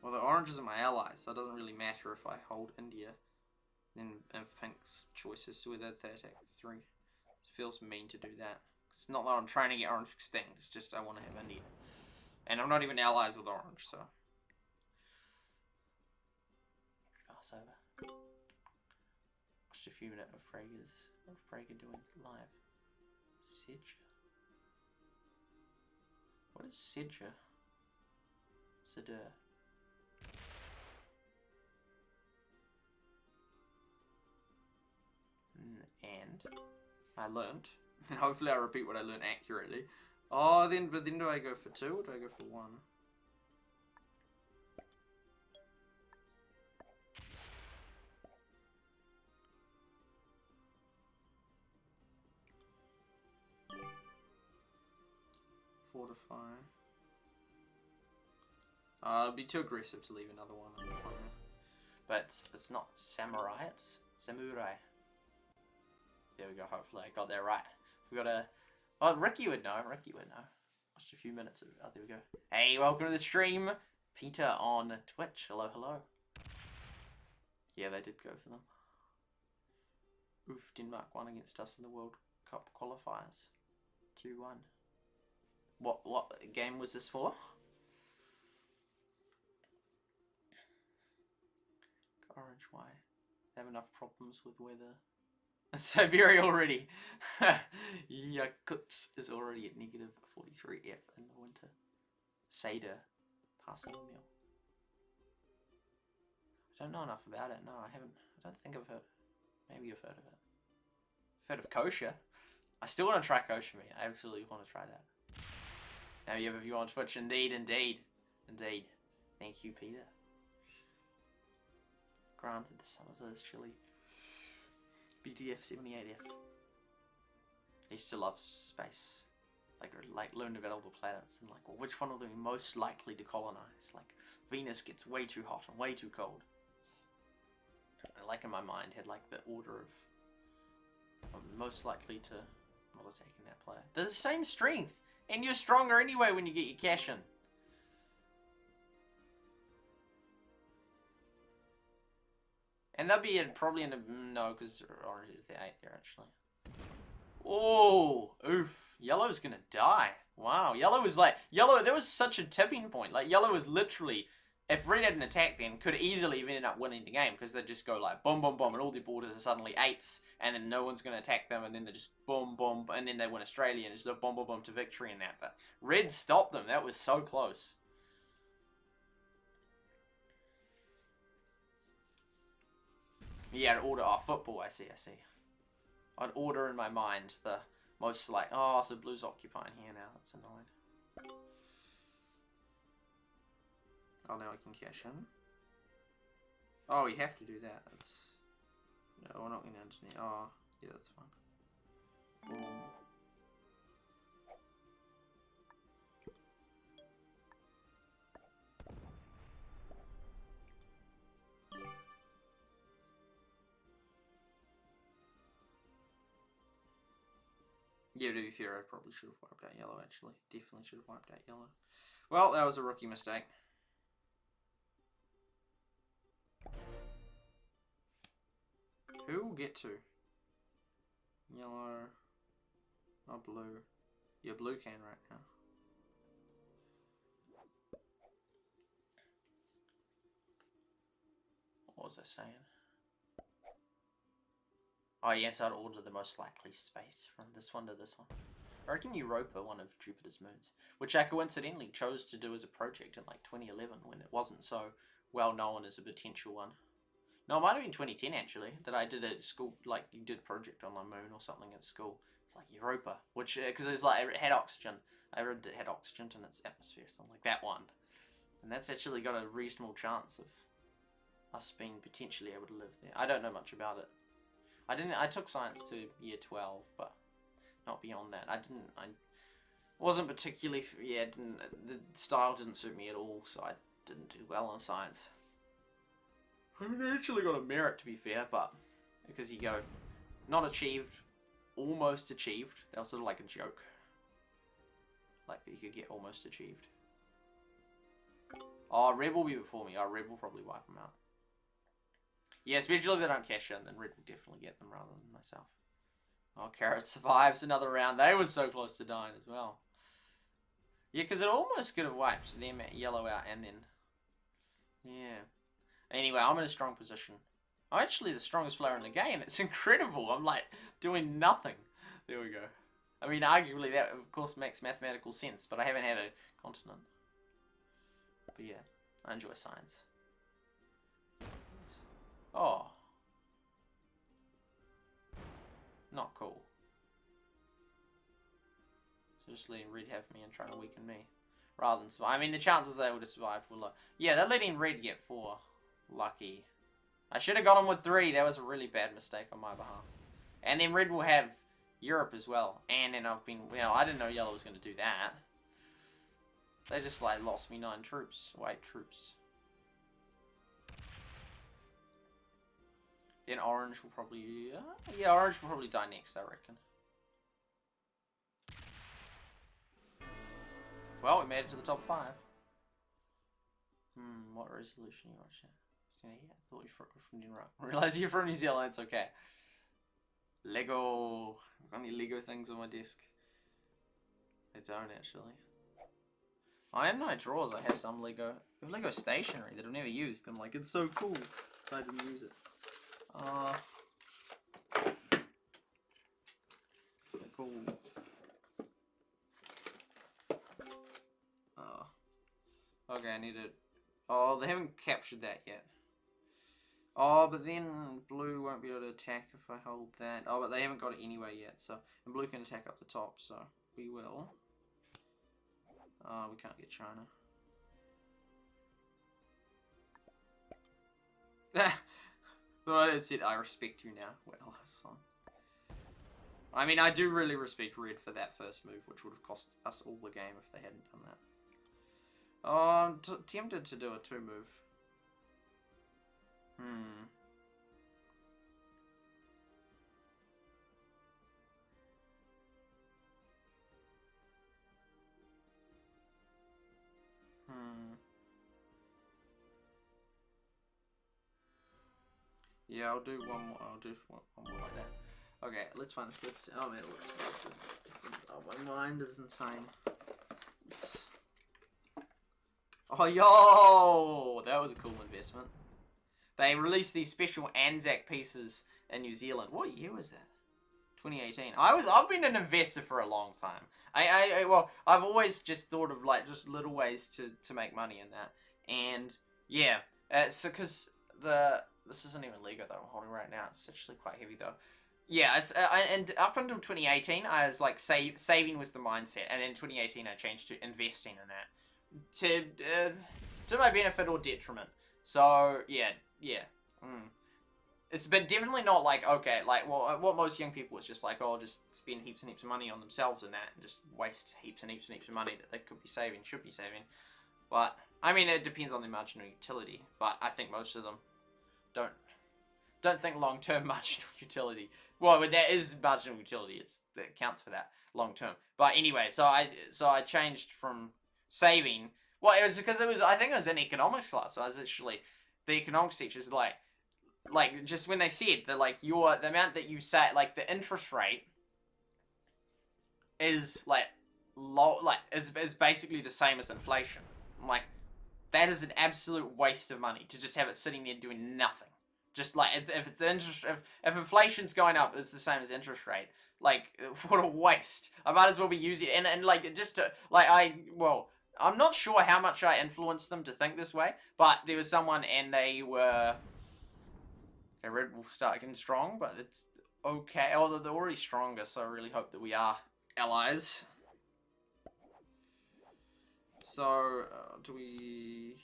Well, the orange isn't my ally, so it doesn't really matter if I hold India. Then if Pink's choice is whether they attack 3. feels mean to do that. It's not that I'm trying to get orange extinct, it's just I want to have India. And I'm not even allies with orange, so. Pass over. Watched a few minutes of Frager doing live. Sidge. What is Sidge? Siddur. And I learned, and hopefully I repeat what I learned accurately. Oh, but then do I go for 2 or do I go for 1? Fortify. It'd be too aggressive to leave another one in the front there. But it's not samurai, it's samurai. There we go, hopefully I got that right. We got a... Oh, Ricky would know, Ricky would know. Watched a few minutes of... Oh, there we go. Hey, welcome to the stream. Peter on Twitch. Hello, hello. Yeah, they did go for them. Oof, Denmark won against us in the World Cup qualifiers. 2-1. What game was this for? Orange, why? They have enough problems with weather. Siberia already. Yakutsk is already at negative 43 F in the winter. Seder. Passing the meal. I don't know enough about it. No, I haven't. I don't think I've heard. Maybe you've heard of it. I've heard of kosher. I still want to try kosher meat. I absolutely want to try that. Now you have a view on Twitch. Indeed, indeed. Indeed. Thank you, Peter. Granted, the summers are chilly. BTF 78F. I used to love space. Like learn about all the planets and like, well, which one will be most likely to colonize? Like, Venus gets way too hot and way too cold. I like in my mind had like the order of most likely to not have taken that player. They're the same strength, and you're stronger anyway when you get your cash in. And they'll be probably in a... No, because orange is the 8 there, actually. Oh, oof. Yellow's gonna die. Wow, yellow was like... Yellow, there was such a tipping point. Like, yellow was literally... If red hadn't attacked then, could easily have ended up winning the game. Because they'd just go like, boom, boom, boom, and all their borders are suddenly 8s. And then no one's gonna attack them, and then they just boom, boom, and then they win Australia, and just a boom, boom, boom to victory in that. But red stopped them. That was so close. Yeah, I'd order... Oh, football, I see. I'd order in my mind the most like... Oh, so blue's occupying here now. That's annoying. Oh, now we can cash in. Oh, we have to do that. That's... No, we're not going to engineer. Oh, yeah, that's fine. Boom. Yeah, to be fair, I probably should have wiped out yellow, actually. Definitely should have wiped out yellow. Well, that was a rookie mistake. Who will get to? Yellow. Not blue. Yeah, blue can right now. What was I saying? Oh yes, I'd order the most likely space from this one to this one. I reckon Europa, one of Jupiter's moons, which I coincidentally chose to do as a project in like 2011 when it wasn't so well known as a potential one. No, it might have been 2010 actually, that I did at school, like you did a project on the moon or something at school. It's like Europa, which, because it's like, it had oxygen. I read it had oxygen in its atmosphere, something like that one. And that's actually got a reasonable chance of us being potentially able to live there. I don't know much about it. I took science to year 12, but not beyond that. I wasn't particularly, yeah, the style didn't suit me at all, so I didn't do well in science. I actually got a merit, to be fair, but because you go, not achieved, almost achieved. That was sort of like a joke. Like that you could get almost achieved. Oh, Red will be before me. Oh, Red will probably wipe them out. Yeah, especially if they don't cash in, then Red will definitely get them rather than myself. Oh, Carrot survives another round. They were so close to dying as well. Yeah, because it almost could have wiped them at yellow out and then... Yeah. Anyway, I'm in a strong position. I'm actually the strongest player in the game. It's incredible. I'm, like, doing nothing. There we go. I mean, arguably that, of course, makes mathematical sense, but I haven't had a continent. But yeah, I enjoy science. Oh. Not cool. So just letting red have me and trying to weaken me. Rather than survive. I mean, the chances they would have survived were low. Yeah, they're letting red get 4. Lucky. I should have got him with 3. That was a really bad mistake on my behalf. And then red will have Europe as well. And then I've been... You know, I didn't know yellow was going to do that. They just, like, lost me 9 troops. 8 troops. Then orange will probably... yeah, orange will probably die next, I reckon. Well, we made it to the top 5. What resolution you watching? Yeah, I thought you were from New Zealand. Realize you're from New Zealand, it's okay. Lego. I've got any Lego things on my desk? I don't actually. I have no drawers, I have some Lego. I have Lego stationery that I've never used. I'm like, it's so cool. But I didn't use it. Cool. Okay, I need it. Oh, they haven't captured that yet. Oh, but then blue won't be able to attack if I hold that. Oh, but they haven't got it anyway yet, so... And blue can attack up the top, so we will. Oh, we can't get China. Thought I said I respect you now. Well, that's fine. I mean, I do really respect red for that first move, which would have cost us all the game if they hadn't done that. Oh, I'm tempted to do a 2 move. Yeah, I'll do one more. I'll do one more like that. Okay, let's find this clip. Oh man, it looks different. Oh, my mind is insane. Oh, yo! That was a cool investment. They released these special Anzac pieces in New Zealand. What year was that? 2018. I've been an investor for a long time. Well, I've always just thought of like just little ways to make money in that. And yeah, so because this isn't even Lego that I'm holding right now. It's actually quite heavy though. Yeah, it's and up until 2018, I was like saving was the mindset, and then 2018 I changed to investing in that. To my benefit or detriment. So yeah. It's been definitely not like, okay, like what most young people is just like, oh, just spend heaps and heaps of money on themselves and that, and just waste heaps and heaps and heaps of money that they could be saving, should be saving. But I mean, it depends on the marginal utility. But I think most of them don't think long term marginal utility. Well, but there is marginal utility. That counts for that long term. But anyway, so I changed from saving. Well, it was because I think it was in economics class. So I was actually the economics teachers like just when they said that like the amount that you say, like the interest rate is like low, like is basically the same as inflation. I'm like, that is an absolute waste of money to just have it sitting there doing nothing. Just like if inflation's going up, it's the same as interest rate. Like, what a waste. I might as well be using it and like just to like I'm not sure how much I influenced them to think this way, but there was someone and they were... Okay, red will start getting strong, but it's okay. Although they're already stronger, so I really hope that we are allies. So, do we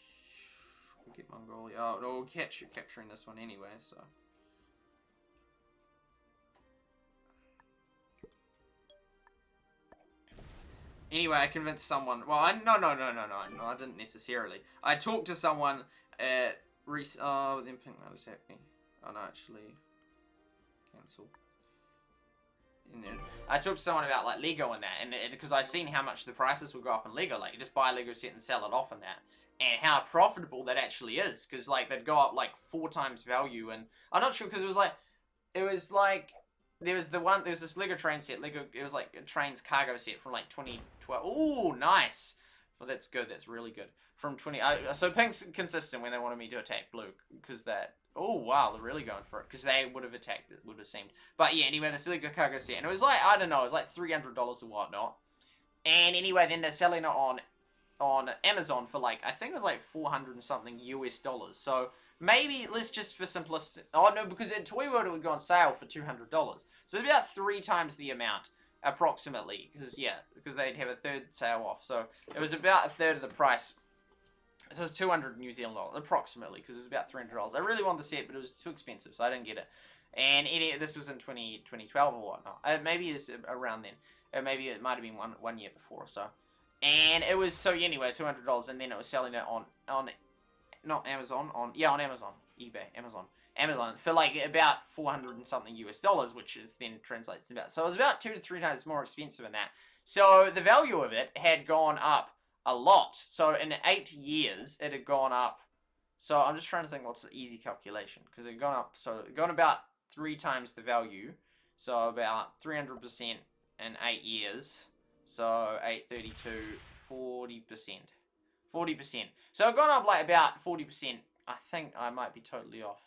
get Mongolia? Oh, no, we'll capturing this one anyway, so... Anyway, I convinced someone. Well, no, I didn't necessarily. I talked to someone at then pink note is happening. Oh no, actually, cancel. And then I talked to someone about like Lego and that, and because I seen how much the prices would go up in Lego. Like, you just buy a Lego set and sell it off and that, and how profitable that actually is. Because like they'd go up like 4 times value, and I'm not sure because it was like there was this Lego train set. It was like a train's cargo set from like 2012. Ooh, nice. Well, that's good. That's really good. From 20. So pink's consistent when they wanted me to attack blue because that. Oh wow, they're really going for it because they would have attacked. It would have seemed. But yeah, anyway, this Lego cargo set, and it was like I don't know, it was like $300 or whatnot. And anyway, then they're selling it on Amazon for like I think it was like 400 and something US dollars. So maybe let's just for simplicity. Oh no, because in Toy World it would go on sale for $200. So it's about 3 times the amount. Approximately, because they'd have a third sale off, so it was about a third of the price. So it's 200 New Zealand dollars, approximately, because it was about $300. I really wanted the set, but it was too expensive, so I didn't get it. And this was in 2012 or whatnot. Maybe it's around then. Maybe it might have been one year before or so. And it was, so anyway, $200, and then it was selling it on not Amazon, on Amazon, eBay, Amazon for like about 400 and something US dollars, which is then translates to about, so it was about 2 to 3 times more expensive than that. So the value of it had gone up a lot. So in 8 years, it had gone up. So I'm just trying to think what's the easy calculation, because it had gone up, so it had gone about 3 times the value, so about 300% in 8 years. So 832, 40%. 40%. So it gone up like about 40%. I think I might be totally off.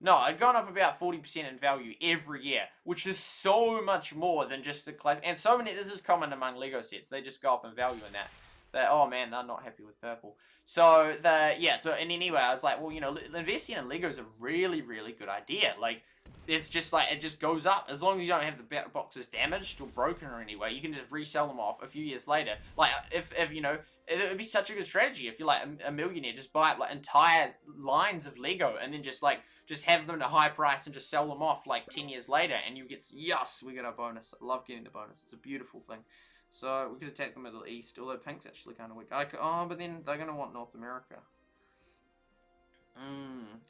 No, it gone up about 40% in value every year, which is so much more than just the classic. And so many, this is common among Lego sets. They just go up in value in that. Oh man, they're not happy with purple. So and anyway, I was like, well, you know, investing in Lego is a really, really good idea. Like, it's just like, it just goes up. As long as you don't have the boxes damaged or broken or any way, you can just resell them off a few years later. Like, if you know, it would be such a good strategy if you're like a millionaire, just buy like entire lines of Lego and then just have them at a high price and just sell them off like 10 years later, and you get, yes, we get a bonus. I love getting the bonus. It's a beautiful thing. So we could attack the Middle East, although pink's actually kind of weak. But then they're going to want North America.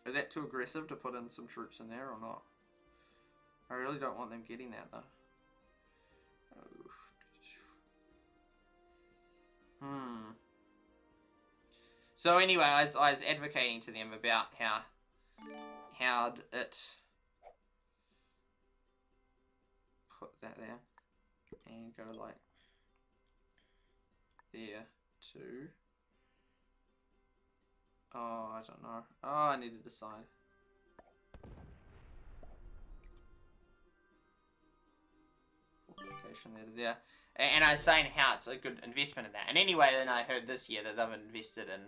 Is that too aggressive to put in some troops in there or not? I really don't want them getting that though. So anyway, I was advocating to them about how it put that there and go like there too. Oh, I don't know. Oh, I need to decide. Fortification there. And I was saying how it's a good investment in that. And anyway, then I heard this year that they've invested in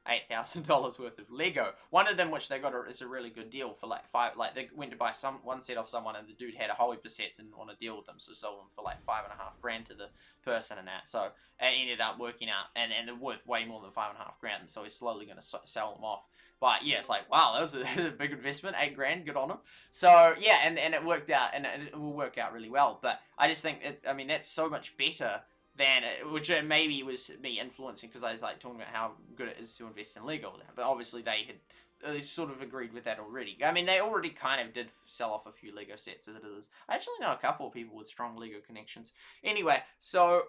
$8,000 worth of Lego. One of them, which they got is a really good deal for like $5. Like they went to buy one set off someone, and the dude had a whole heap of sets and didn't want to deal with them, so sold them for like $5,500 to the person and that. So it ended up working out, and they're worth way more than $5,500. So he's slowly going to sell them off. But yeah, it's like, wow, that was a big investment, $8,000, good on him. So yeah, and it worked out, and it will work out really well. But I just think I mean that's so much better than, which maybe was me influencing because I was like talking about how good it is to invest in Lego with that. But obviously they sort of agreed with that already. I mean, they already kind of did sell off a few Lego sets as it is. I actually know a couple of people with strong Lego connections. Anyway, so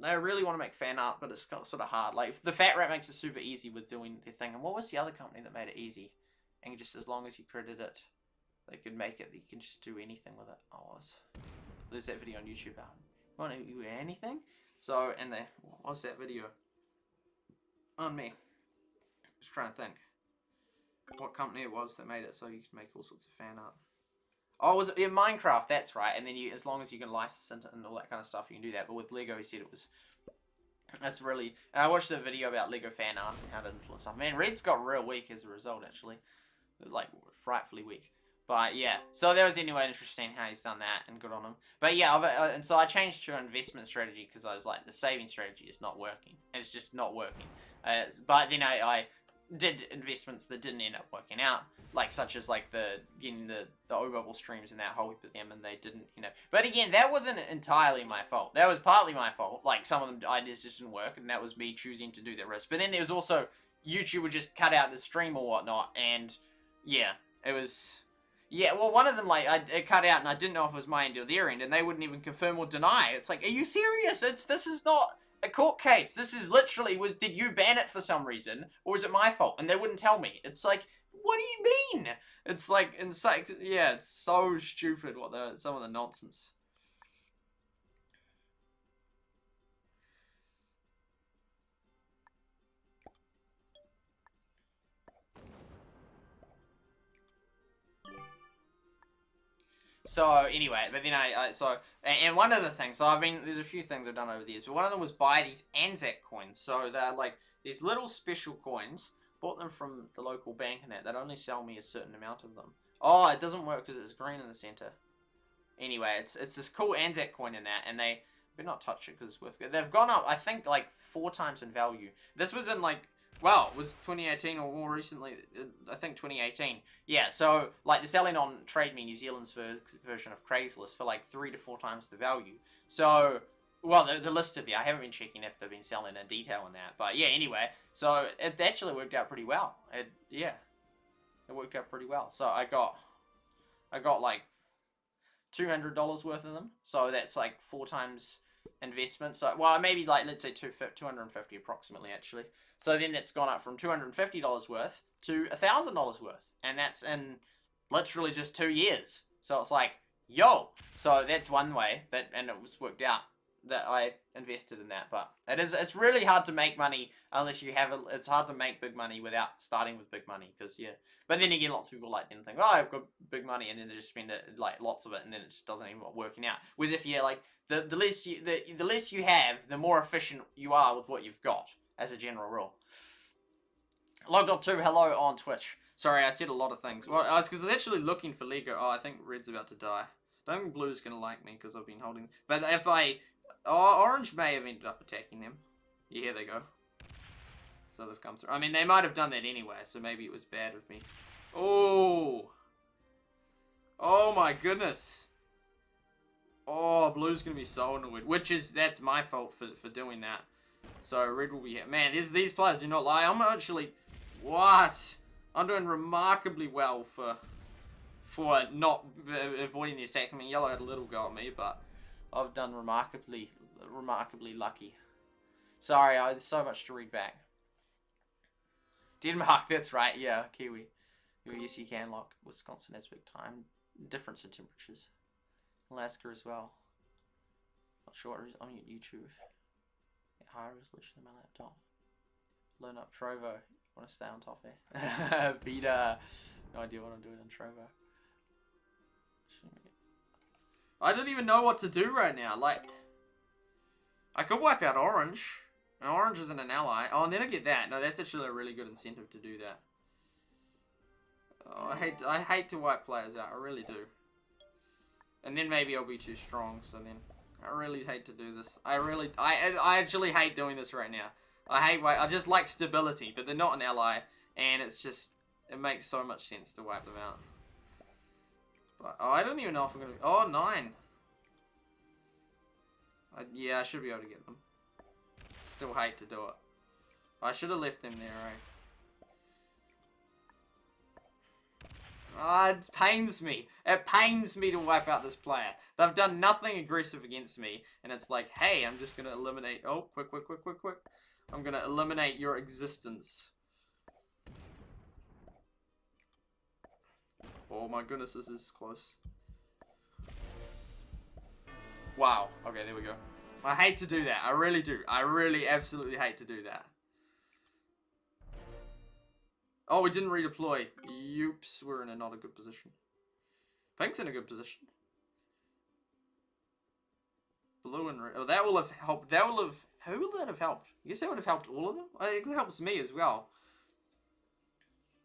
I really want to make fan art, but it's sort of hard. Like, the Fat Rat makes it super easy with doing their thing. And what was the other company that made it easy? And just as long as you credit it, they could make it. You can just do anything with it. There's that video on YouTube. You want to do anything? So, and what was that video? On me. Just trying to think. What company it was that made it so you can make all sorts of fan art. Oh, was it in Minecraft? That's right. And then as long as you can license it and all that kind of stuff, you can do that. But with Lego, he said that's really. And I watched a video about Lego fan art and how to influence stuff. Man, Red's got real weak as a result, actually. Like, frightfully weak. But yeah, so that was anyway interesting how he's done that, and good on him. But yeah, and so I changed to an investment strategy because I was like, the saving strategy is not working, and it's just not working. But then I did investments that didn't end up working out, like such as like getting the O-bubble streams and that whole heap of them, and they didn't, you know. But again, that wasn't entirely my fault. That was partly my fault. Like some of them ideas just didn't work, and that was me choosing to do that risk. But then there was also YouTube would just cut out the stream or whatnot, and yeah, it was. Yeah, well, one of them, like, it cut out, and I didn't know if it was my end or their end, and they wouldn't even confirm or deny. It's like, are you serious? This is not a court case. This is literally, did you ban it for some reason, or is it my fault? And they wouldn't tell me. It's like, what do you mean? It's like, yeah, it's so stupid what some of the nonsense. So anyway, but then and one of the things, so there's a few things I've done over the years, but one of them was buy these Anzac coins. So they're like these little special coins. Bought them from the local bank and that. They'd only sell me a certain amount of them. Oh, it doesn't work because it's green in the center. Anyway, it's this cool Anzac coin in that, and they better not touch it because it's worth it. They've gone up, I think, like 4 times in value. This was in like, well, it was 2018 or more recently. I think 2018. Yeah, so like they're selling on Trade Me New Zealand's version of Craigslist for like 3 to 4 times the value. So, well, they're listed there. I haven't been checking if they've been selling in detail on that, but yeah. Anyway, so it actually worked out pretty well. It worked out pretty well. So I got like $200 worth of them. So that's like 4 times investment. So, well, maybe like, let's say 250 approximately, actually. So then it's gone up from $250 worth to $1,000 worth. And that's in literally just 2 years. So it's like, yo. So that's one way and it was worked out that I invested in that. But it's really hard to make money unless you have it's hard to make big money without starting with big money, because yeah. But then again, lots of people like them think, oh, I've got big money, and then they just spend it, like lots of it, and then it just doesn't even working out. Whereas if you're like the less you have, the more efficient you are with what you've got, as a general rule. Log.2, hello on Twitch. Sorry, I said a lot of things. Well, because I was actually looking for Lego. Oh, I think Red's about to die. I don't think Blue's gonna like me because I've been holding. But if Orange may have ended up attacking them. Yeah, here they go. So they've come through. I mean, they might have done that anyway, so maybe it was bad of me. Oh! Oh my goodness! Oh, Blue's gonna be so annoyed. That's my fault for doing that. So Red will be here. Man, these players do not lie. I'm actually... What? I'm doing remarkably well for not avoiding the attacks. I mean, Yellow had a little go at me, but I've done remarkably lucky. Sorry, there's so much to read back. Denmark, that's right, yeah, Kiwi. Yes, you can lock. Wisconsin has big time difference in temperatures. Alaska as well. Not sure what is on YouTube. High resolution on my laptop. Learn up Trovo. Want to stay on top there. Vita. No idea what I'm doing on Trovo. I don't even know what to do right now. Like, I could wipe out Orange. And Orange isn't an ally. Oh, and then I get that. No, that's actually a really good incentive to do that. Oh, I hate to wipe players out. I really do. And then maybe I'll be too strong. So then, I really hate to do this. I actually hate doing this right now. I just like stability, but they're not an ally, and it's just, it makes so much sense to wipe them out. But, oh, I don't even know if I'm gonna. Oh, 9. Yeah, I should be able to get them. Still hate to do it. I should have left them there, right? Ah, it pains me. It pains me to wipe out this player. They've done nothing aggressive against me, and it's like, hey, I'm just gonna eliminate. Oh, quick. I'm gonna eliminate your existence. Oh my goodness, this is close. Wow. Okay, there we go. I hate to do that. I really do. I really absolutely hate to do that. Oh, we didn't redeploy. Oops, we're in not a good position. Pink's in a good position. Blue and red. Oh, that will have helped. That will have... Who will that have helped? I guess that would have helped all of them. It helps me as well.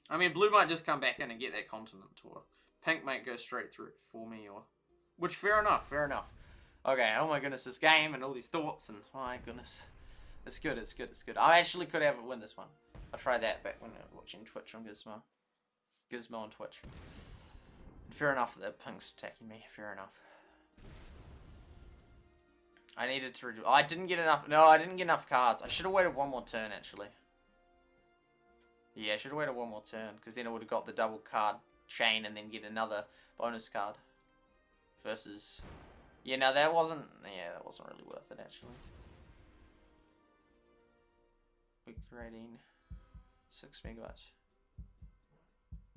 I mean, Blue might just come back in and get that continent tour. Pink might go straight through for me, or... Which, fair enough, fair enough. Okay, oh my goodness, this game and all these thoughts and... Oh my goodness. It's good, it's good, it's good. I actually could have it win this one. I tried that back when I was watching Twitch on Gizmo. Gizmo on Twitch. Fair enough that Pink's attacking me, fair enough. I needed to redo. I didn't get enough. No, I didn't get enough cards. I should have waited one more turn, actually. Yeah, I should have waited one more turn, because then I would have got the double card chain and then get another bonus card. Versus... Yeah, no, that wasn't... Yeah, that wasn't really worth it, actually. rating 6 megabytes.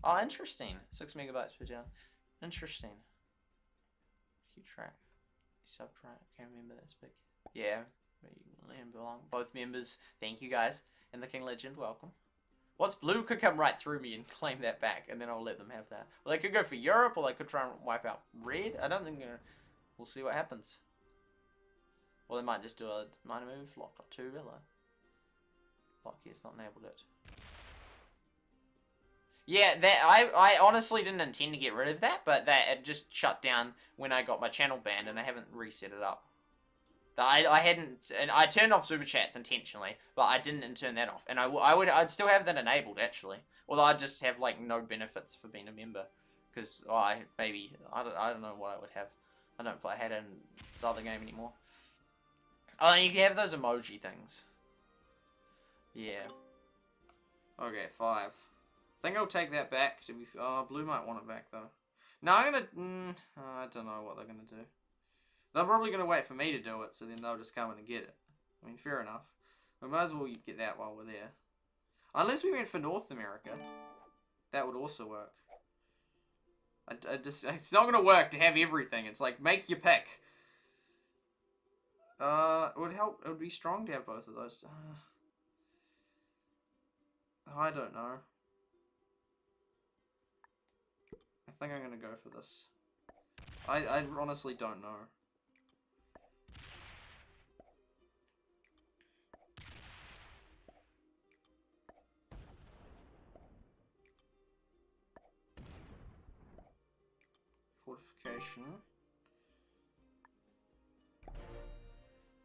Oh, interesting. 6 megabytes per down. Interesting. Keep track. Subtract. Can't remember that's big. Yeah. Belong. Both members. Thank you guys. And the King Legend, welcome. What's blue could come right through me and claim that back, and then I'll let them have that. Well, they could go for Europe, or they could try and wipe out red. I don't think they're... We'll see what happens. Or they might just do a minor move. Lock up 2, really. Lock, yes, not enabled it. Yeah, that I honestly didn't intend to get rid of that, but that it just shut down when I got my channel banned, and I haven't reset it up. I hadn't, and I turned off super chats intentionally, but I didn't turn that off, and I'd still have that enabled actually, although I'd just have like no benefits for being a member, because I don't know what I would have. I don't play in the other game anymore. Oh, and you can have those emoji things. Yeah. Okay, 5. I think I'll take that back. Oh, blue might want it back though. No, I'm gonna. I don't know what they're gonna do. They're probably going to wait for me to do it, so then they'll just come in and get it. I mean, fair enough. We might as well get that while we're there. Unless we went for North America. That would also work. It's not going to work to have everything. It's like, make your pick. It would help. It would be strong to have both of those. I don't know. I think I'm going to go for this. I honestly don't know. Fortification.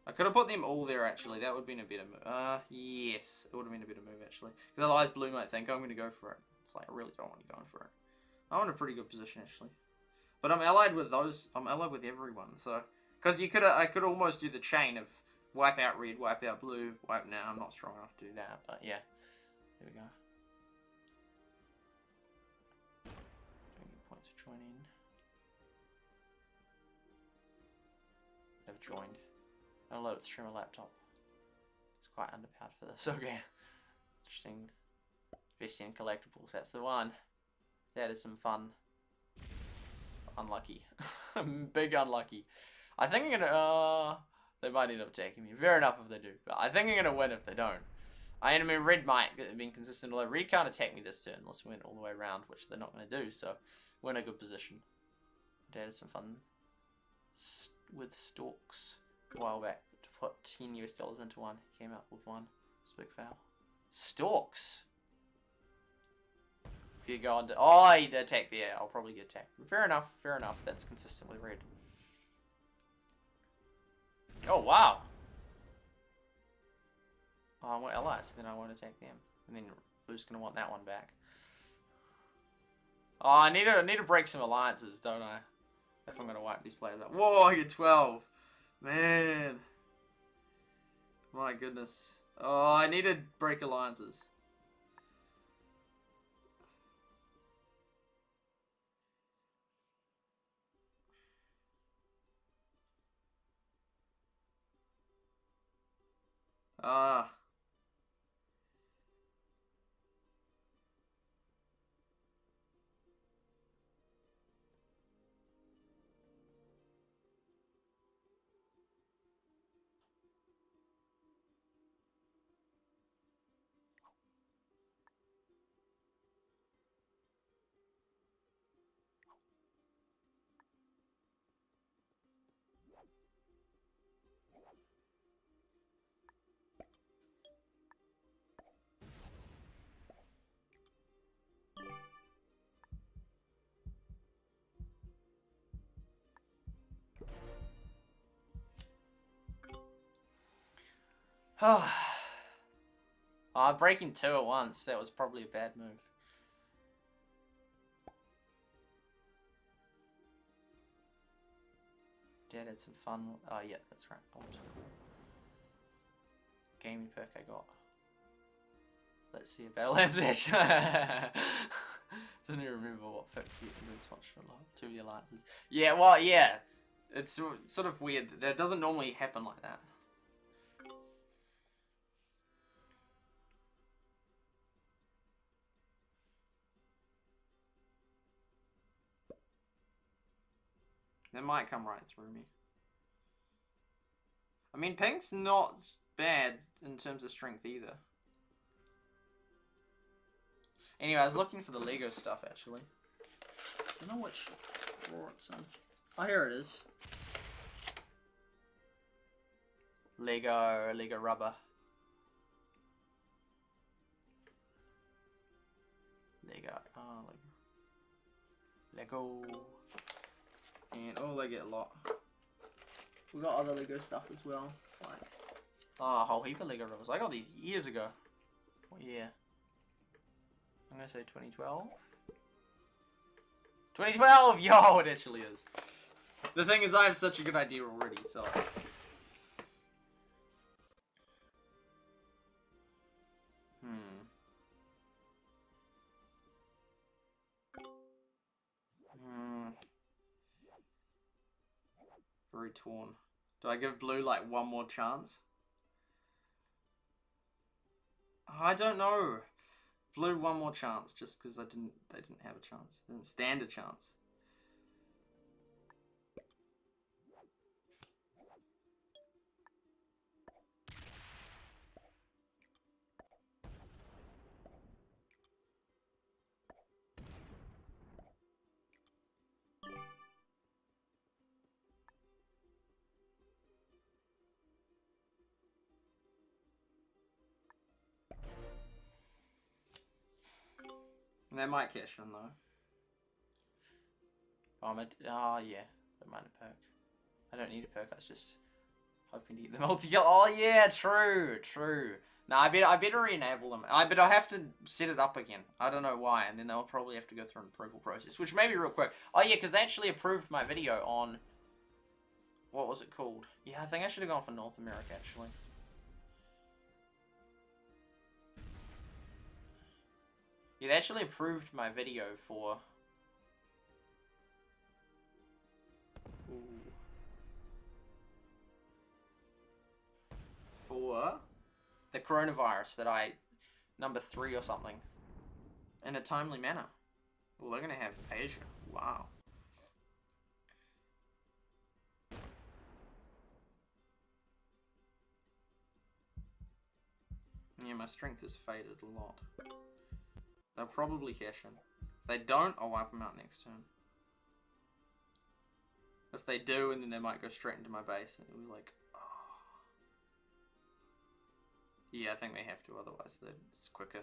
I could have put them all there actually. That would have been a better move. Yes, it would have been a better move actually. Because otherwise blue might think I'm going to go for it. It's like I really don't want to go for it. I'm in a pretty good position actually. But I'm allied with those. I'm allied with everyone. So because I could almost do the chain of wipe out red, wipe out blue, wipe. Now I'm not strong enough to do that. But yeah, there we go. Don't get points for joining. Never joined. I'll load it stream a laptop. It's quite underpowered for this. Okay. Interesting. Investing in collectibles. That's the one. That is some fun. Unlucky. Big unlucky. I think I'm gonna. They might end up taking me. Fair enough if they do. But I think I'm gonna win if they don't. I mean, red might have been consistent. Although red can't attack me this turn unless we went all the way around, which they're not gonna do. So we're in a good position. Dad had some fun with stalks a while back to put $10 US into one. He came out with one. It's a big foul. Stalks. If you go on to... Oh, he attacked there. I'll probably get attacked. Fair enough. Fair enough. That's consistently red. Oh, wow. Oh, I want allies. Then I won't attack them. And then blue's going to want that one back. Oh, I need to break some alliances, don't I? If I'm going to wipe these players out. Whoa, I get 12. Man. My goodness. Oh, I need to break alliances. Ah. Breaking 2 at once. That was probably a bad move. Dad had some fun. Oh, yeah, that's right. Gaming perk I got. Let's see a Battlelands match. Didn't even remember what perks you get in this much for 2 alliances. Yeah, well, yeah. It's sort of weird. That doesn't normally happen like that. That might come right through me. I mean, pink's not bad in terms of strength either. Anyway, I was looking for the Lego stuff, actually. I don't know which drawer it's in. Oh, here it is. Lego rubber. Lego. And oh, they get a lot. We got other Lego stuff as well. Like, oh, a whole heap of Lego rubbers. I got these years ago. What year? I'm gonna say 2012. 2012! Yo, it actually is. The thing is, I have such a good idea already, so. Very torn. Do I give blue like one more chance? I don't know. Blue one more chance just because they didn't have a chance. They didn't stand a chance. They might catch them though. Oh yeah, they might have perk. I don't need a perk. I was just hoping to get them all together. Oh yeah, true. No, I better re-enable them. But I have to set it up again. I don't know why, and then they'll probably have to go through an approval process, which may be real quick. Oh yeah, because they actually approved my video on what was it called? Yeah, I think I should have gone for North America actually. Yeah, they actually approved my video for... Ooh. For the coronavirus that I... number 3 or something. In a timely manner. Well, they're going to have Asia. Wow. Yeah, my strength has faded a lot. They'll probably cash in. If they don't, I'll wipe them out next turn. If they do, and then they might go straight into my base, and it was like, oh. Yeah, I think they have to, otherwise it's quicker.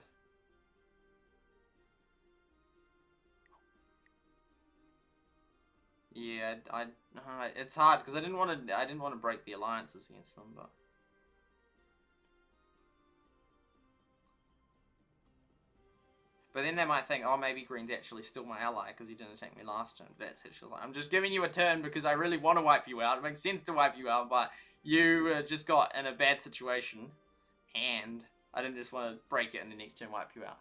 Yeah, it's hard because I didn't want to break the alliances against them, but. But then they might think, oh, maybe Green's actually still my ally because he didn't attack me last turn. That's actually like, I'm just giving you a turn because I really want to wipe you out. It makes sense to wipe you out, but you just got in a bad situation, and I didn't just want to break it and the next turn wipe you out.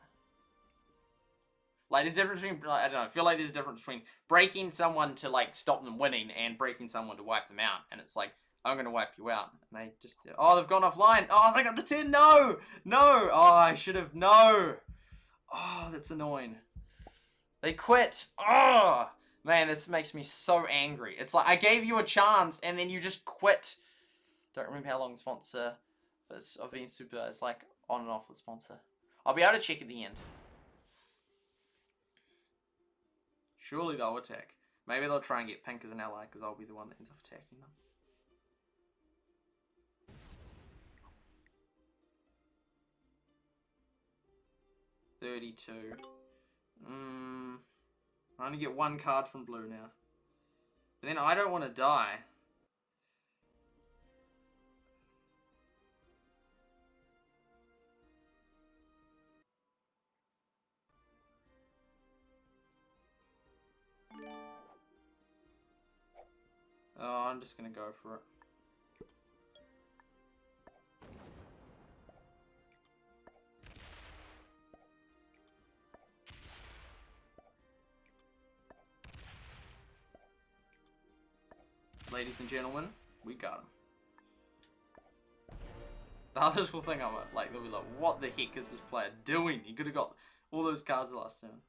Like, there's a difference between, like, I don't know, I feel like there's a difference between breaking someone to, like, stop them winning and breaking someone to wipe them out. And it's like, I'm going to wipe you out. And they just, oh, they've gone offline. Oh, they got the turn. No! No! Oh, I should have, no! Oh, that's annoying. They quit. Oh, man, this makes me so angry. It's like, I gave you a chance, and then you just quit. Don't remember how long the sponsor of being super. It's like on and off with sponsor. I'll be able to check at the end. Surely they'll attack. Maybe they'll try and get pink as an ally, because I'll be the one that ends up attacking them. $32. I only get 1 card from blue now. But then I don't want to die. Oh, I'm just going to go for it. Ladies and gentlemen, we got him. The others will think I'm like, they'll be like, what the heck is this player doing? He could have got all those cards last turn.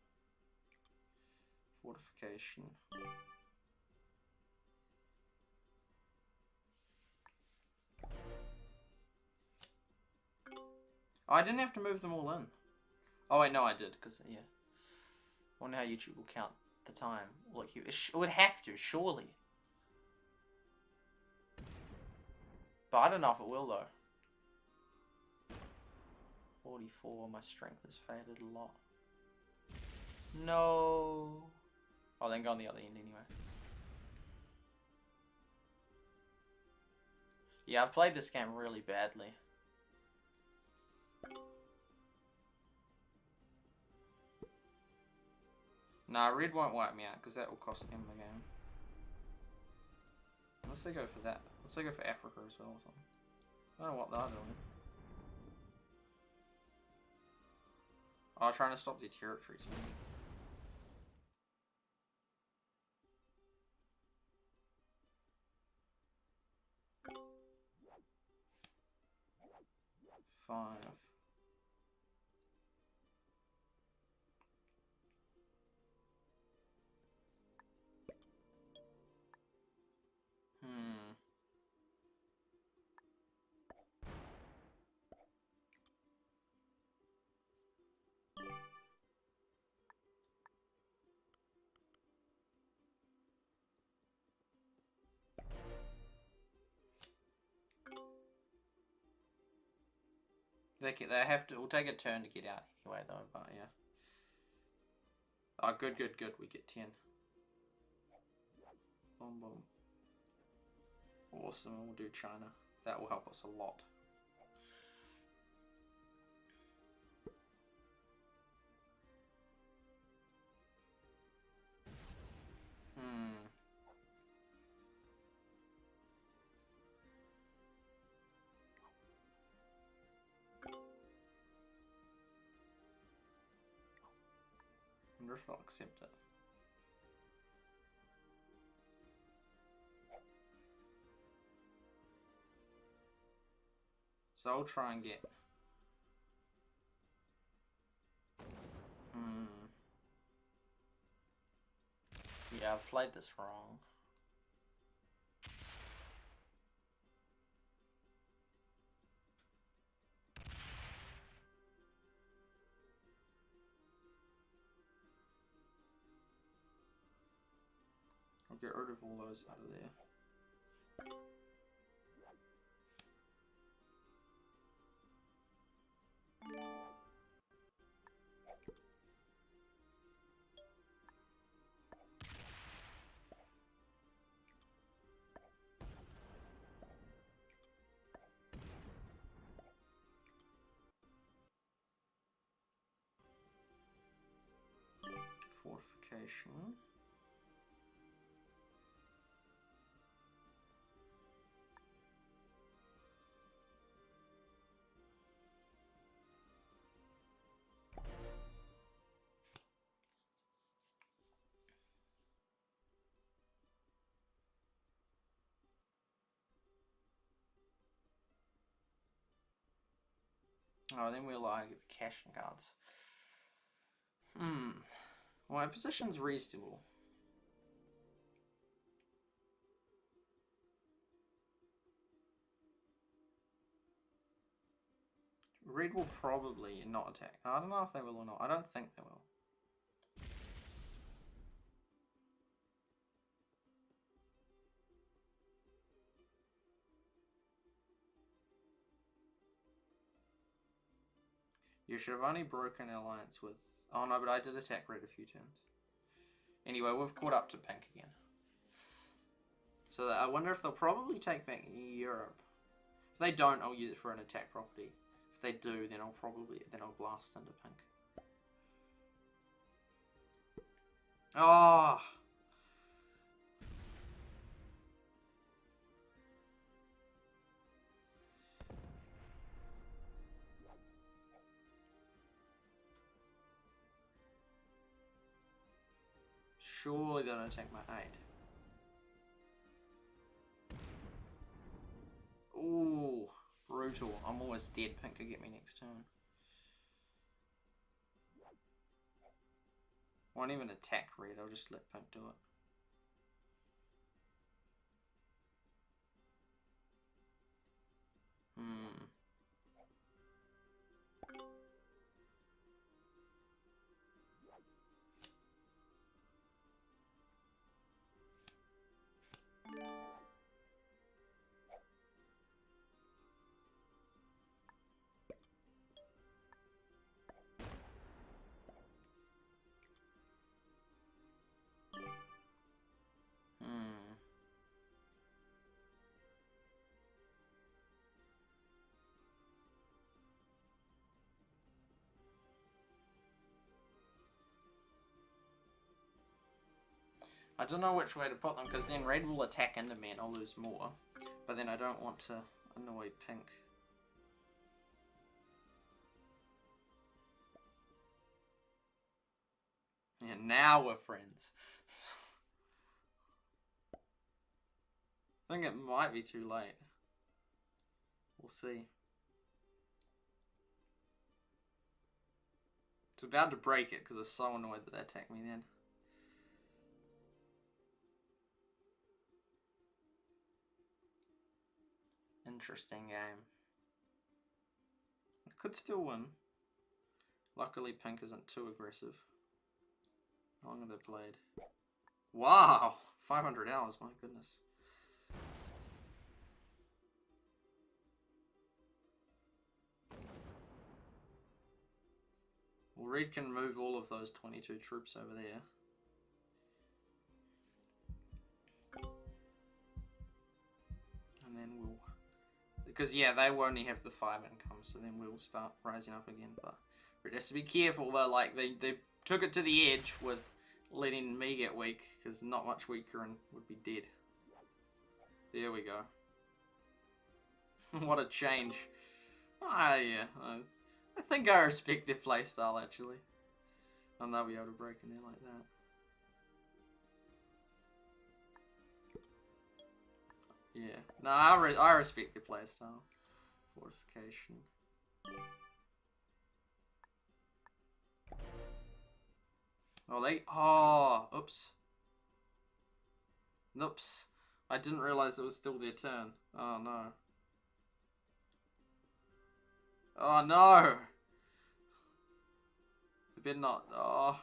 Fortification. Oh, I didn't have to move them all in. Oh wait, no, I did, because, yeah. I wonder how YouTube will count the time. Like, it would have to, surely. But I don't know if it will, though. 44, my strength has faded a lot. No. Oh, then go on the other end anyway. Yeah, I've played this game really badly. Nah, red won't wipe me out, because that will cost them the game. Unless they go for that. Let's go for Africa as well or something. I don't know what they're doing. Oh, trying to stop their territories. Five. They have to. We'll take a turn to get out anyway, though. But yeah. Oh, good. We get 10. Boom, boom. Awesome. We'll do China. That will help us a lot. I wonder if they'll accept it. So I'll try and get... Yeah, I've played this wrong. I'll get rid of all those out of there. Fortification. Oh, then we'll give cash and cards. Well, my position's reasonable. Red will probably not attack. I don't know if they will or not. I don't think they will. You should have only broken alliance with... Oh no, but I did attack red a few turns. Anyway, we've caught up to pink again. So I wonder if they'll probably take back Europe. If they don't, I'll use it for an attack property. If they do, then I'll blast into pink. Oh! Surely they're gonna attack my 8. Ooh, brutal. I'm almost dead. Pink could get me next turn. Won't even attack red, I'll just let pink do it. I don't know which way to put them, because then red will attack into me and I'll lose more. But then I don't want to annoy pink. Yeah, now we're friends. I think it might be too late. We'll see. It's about to break it because it's so annoyed that they attacked me then. Interesting game. I could still win. Luckily pink isn't too aggressive. How long have they played? Wow! 500 hours, my goodness. Well, red can move all of those 22 troops over there. And then we'll... Because, yeah, they will only have the 5 income, so then we'll start rising up again. But red has to be careful, though. Like, they took it to the edge with letting me get weak, because not much weaker and would be dead. There we go. What a change. Ah, yeah. I think I respect their playstyle, actually. And they'll be able to break in there like that. Yeah. No, I respect their playstyle. Fortification. Oh, oops. Oops. I didn't realize it was still their turn. Oh, no. Oh, no. I better not. Oh.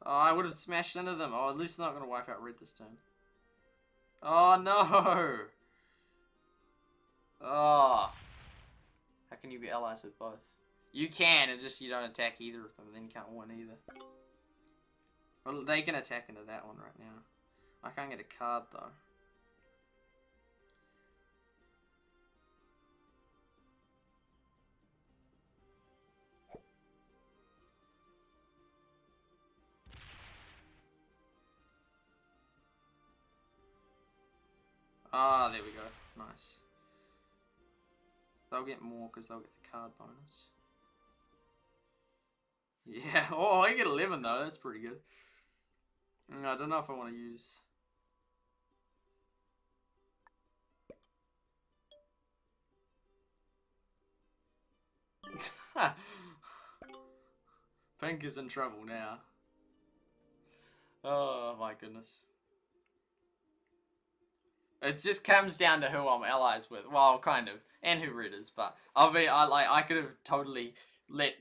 Oh, I would have smashed into them. Oh, at least they're not going to wipe out red this turn. Oh, no. Oh. How can you be allies with both? You can, and just you don't attack either of them, then you can't win either. Well, they can attack into that one right now. I can't get a card, though. Ah, there we go. Nice. They'll get more because they'll get the card bonus. Yeah. Oh, I get 11 though. That's pretty good. I don't know if I want to use... Pink is in trouble now. Oh my goodness. It just comes down to who I'm allies with. Well, kind of, and who red is. But I could have totally let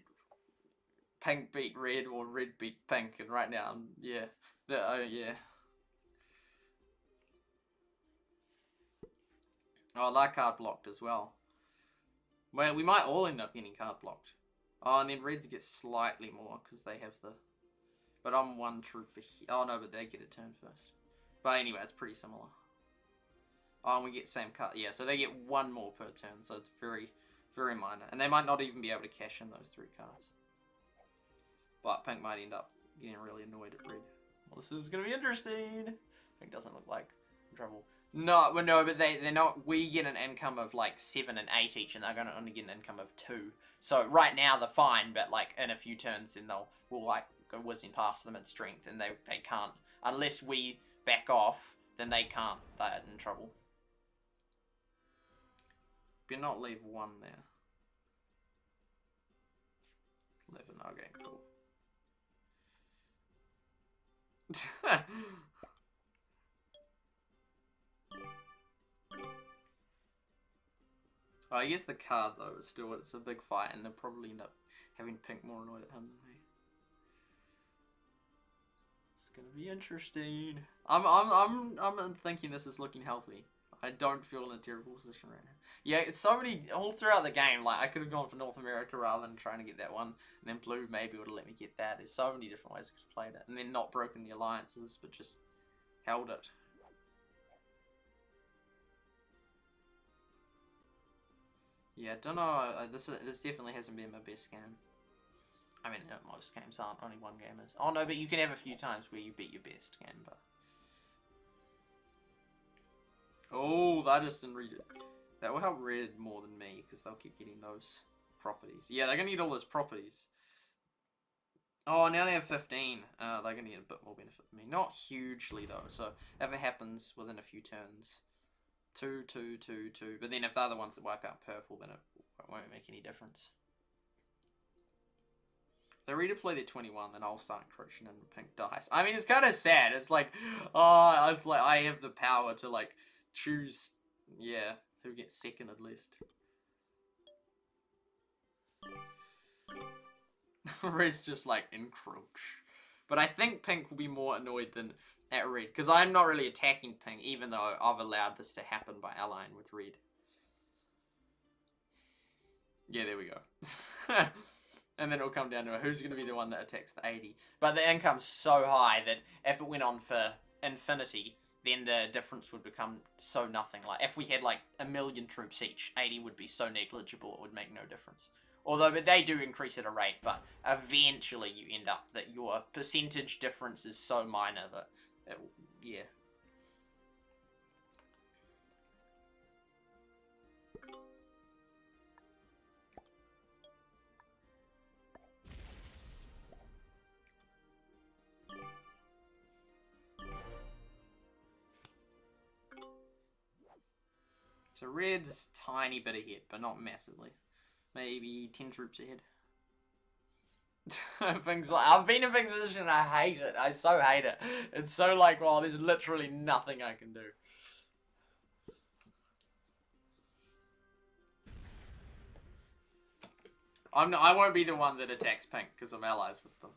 pink beat red or red beat pink, and right now, yeah, yeah. Oh, that card blocked as well. Well, we might all end up getting card blocked. Oh, and then red gets slightly more because they have the. But I'm one trooper here. Oh no, but they get a turn first. But anyway, it's pretty similar. Oh, and we get same card. Yeah, so they get one more per turn, so it's very, very minor. And they might not even be able to cash in those 3 cards. But pink might end up getting really annoyed at red. Well, this is going to be interesting. Pink doesn't look like in trouble. No, well, no, but they're not. We get an income of like 7 and 8 each, and they're going to only get an income of 2. So right now they're fine, but like in a few turns, then we'll like go whizzing past them in strength, and they can't unless we back off. Then they can't. They're in trouble. Better not leave 1 there. 11. Okay, cool. I guess the card though is still it's a big fight, and they'll probably end up having pink more annoyed at him than me. It's gonna be interesting. I'm thinking this is looking healthy. I don't feel in a terrible position right now. Yeah, it's so many all throughout the game. Like I could have gone for North America rather than trying to get that one, and then blue maybe would have let me get that. There's so many different ways I could have played it, and then not broken the alliances, but just held it. Yeah, I don't know. This definitely hasn't been my best game. I mean, most games aren't. Only one game is. Oh no, but you can have a few times where you beat your best game. But oh, I just didn't read it. That will help Red more than me because they'll keep getting those properties. Yeah, they're gonna need all those properties. Oh, now they have 15. They're gonna get a bit more benefit than me. Not hugely though. So if it happens within a few turns, 2, 2, 2, 2. But then if they're the ones that wipe out purple, then it won't make any difference. If they redeploy their 21, then I'll start encroaching in pink dice. I mean, it's kind of sad. It's like, oh, it's like I have the power to like choose, yeah, who gets second at least. Red's just like encroach. But I think pink will be more annoyed than at red. Because I'm not really attacking pink, even though I've allowed this to happen by allying with red. Yeah, there we go. And then it'll come down to who's going to be the one that attacks the 80. But the income's so high that if it went on for infinity, then the difference would become so nothing. Like, if we had like 1,000,000 troops each, 80 would be so negligible it would make no difference. Although, but they do increase at a rate, but eventually you end up that your percentage difference is so minor that, yeah. So red's tiny bit ahead, but not massively. Maybe 10 troops ahead. Things like, I've been in Pink's position and I hate it. I so hate it. It's so like, well, there's literally nothing I can do. I won't be the one that attacks Pink because I'm allies with them.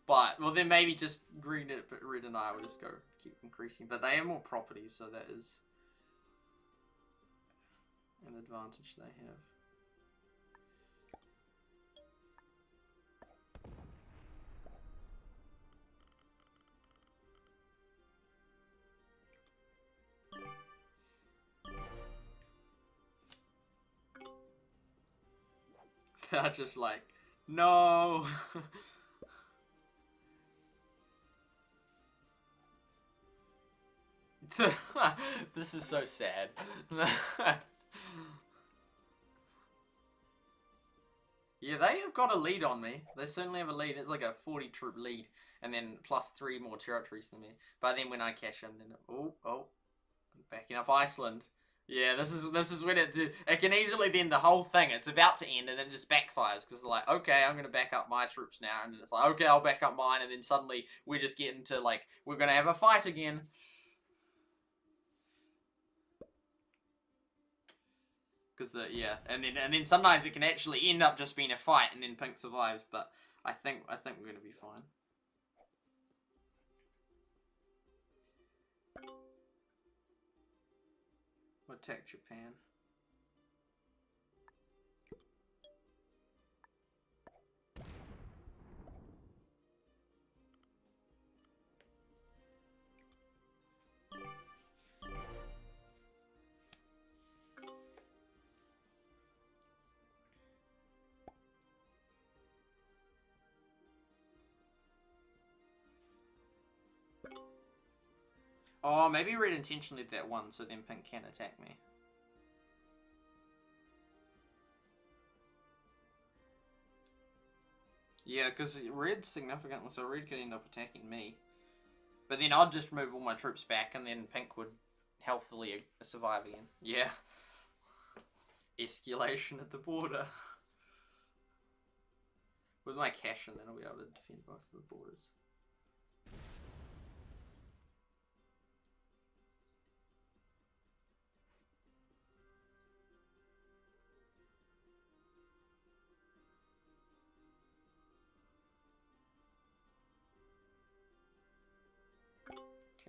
But, well, then maybe just red and I will just go keep increasing. But they have more properties, so that is an advantage they have. They're just like, no. This is so sad. Yeah, they have got a lead on me. They certainly have a lead. It's like a 40 troop lead. And then plus 3 more territories than me. But then when I cash in, then oh, backing up Iceland. Yeah, this is when it can easily then the whole thing. It's about to end and then it just backfires because they're like, okay, I'm gonna back up my troops now, and then it's like, okay, I'll back up mine, and then suddenly we just get into like we're gonna have a fight again. Because and then sometimes it can actually end up just being a fight, and then Pink survives. But I think we're gonna be fine. Attack Japan. Oh, maybe red intentionally did that one, so then Pink can attack me. Yeah, because red's significantly, so red could end up attacking me. But then I'd just move all my troops back, and then Pink would healthily survive again. Yeah. Escalation at the border. With my cash, and then I'll be able to defend both of the borders.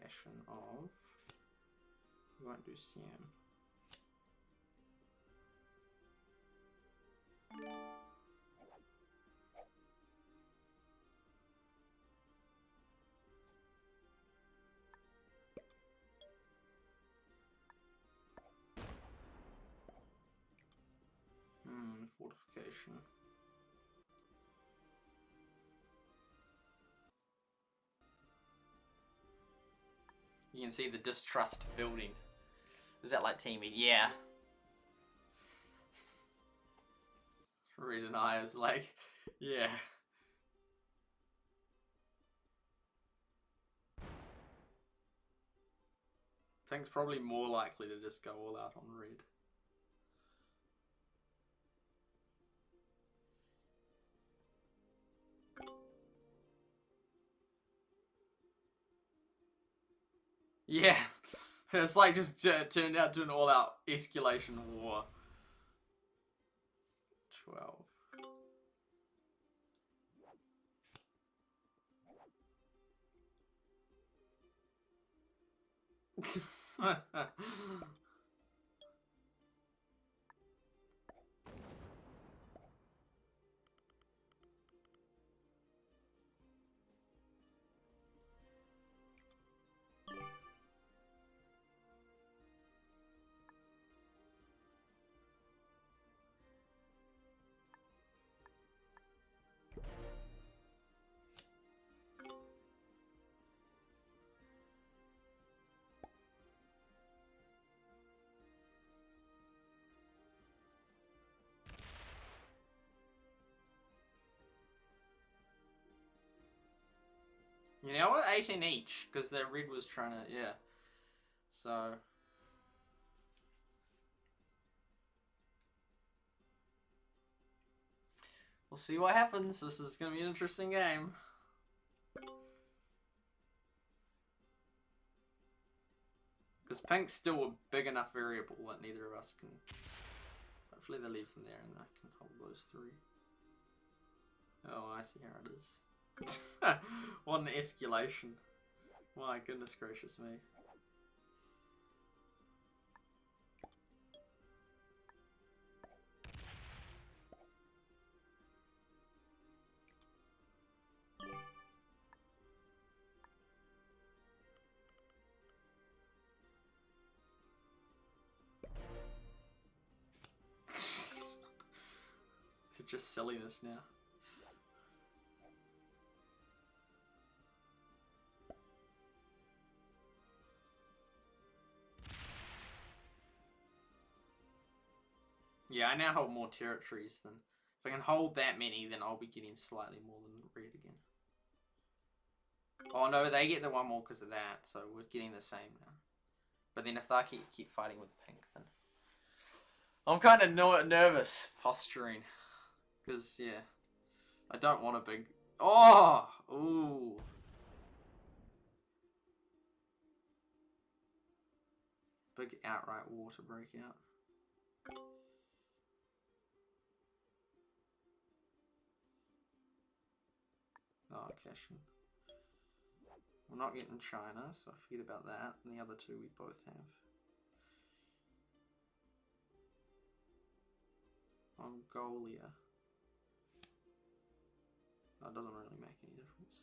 Cash in of. We won't do Siam. Fortification. You can see the distrust building. Is that like team meeting? Yeah. Red and I is like, yeah. Pink's probably more likely to just go all out on red. Yeah, it's like just turned out to an all-out escalation war. 12. You know what? 18 each, because the red was trying to, yeah. So. We'll see what happens. This is going to be an interesting game. Because pink's still a big enough variable that neither of us can. Hopefully they leave from there and I can hold those three. Oh, I see how it is. What an escalation. My goodness gracious me. Is it just silliness now? Yeah, I now hold more territories than... If I can hold that many, then I'll be getting slightly more than red again. Oh no, they get the one more because of that, so we're getting the same now. But then if they keep fighting with pink, then... I'm kind of nervous posturing. Because, yeah, I don't want a big... Oh! Ooh! Big outright war to break out. Oh, cashing. We're not getting China, so forget about that. And the other two we both have. Mongolia. That doesn't really make any difference.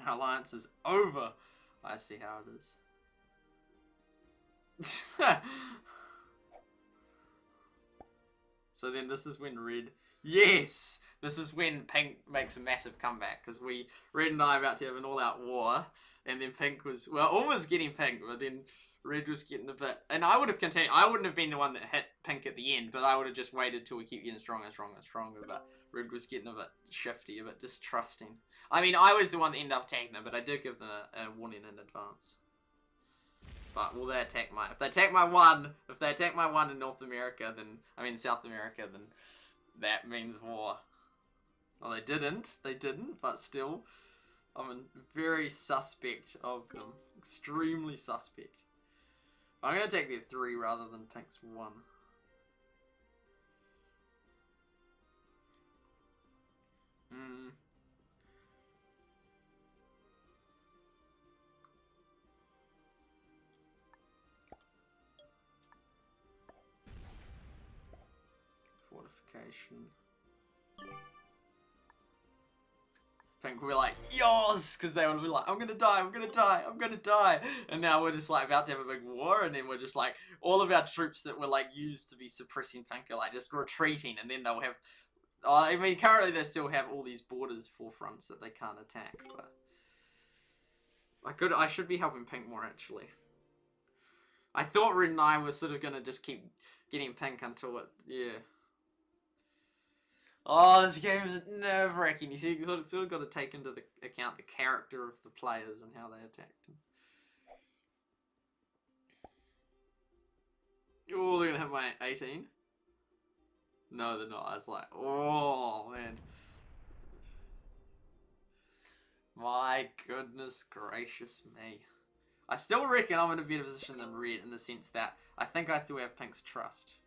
Our alliance is over. I see how it is. So then this is when red... Yes! This is when pink makes a massive comeback. Because red and I are about to have an all-out war. And then pink was... Well, almost getting pink. But then red was getting a bit... And I would have continued. I wouldn't have been the one that hit pink at the end. But I would have just waited till we keep getting stronger and stronger and stronger. But red was getting a bit shifty, a bit distrusting. I mean, I was the one that ended up attacking them. But I did give them a warning in advance. But will they attack my... If they attack my one in North America, then... I mean, South America, then that means war. Well, they didn't, but still, I'm very suspect of them. Extremely suspect. I'm going to take their 3 rather than pink's 1. Hmm. location. Pink were like, yours! Because they would be like, I'm gonna die, I'm gonna die, I'm gonna die. And now we're just like about to have a big war, and then we're just like, all of our troops that were like used to be suppressing Pink are like just retreating, and then they'll have, I mean, currently they still have all these borders forefronts that they can't attack, but I should be helping Pink more actually. I thought Red and I were sort of gonna just keep getting Pink until it, yeah. Oh, this game is nerve-wracking. You see, you sort of got to take into account the character of the players and how they attacked him. Oh, they're going to hit my 18? No, they're not. I was like, oh, man. My goodness gracious me. I still reckon I'm in a better position than Red in the sense that I think I still have Pink's trust.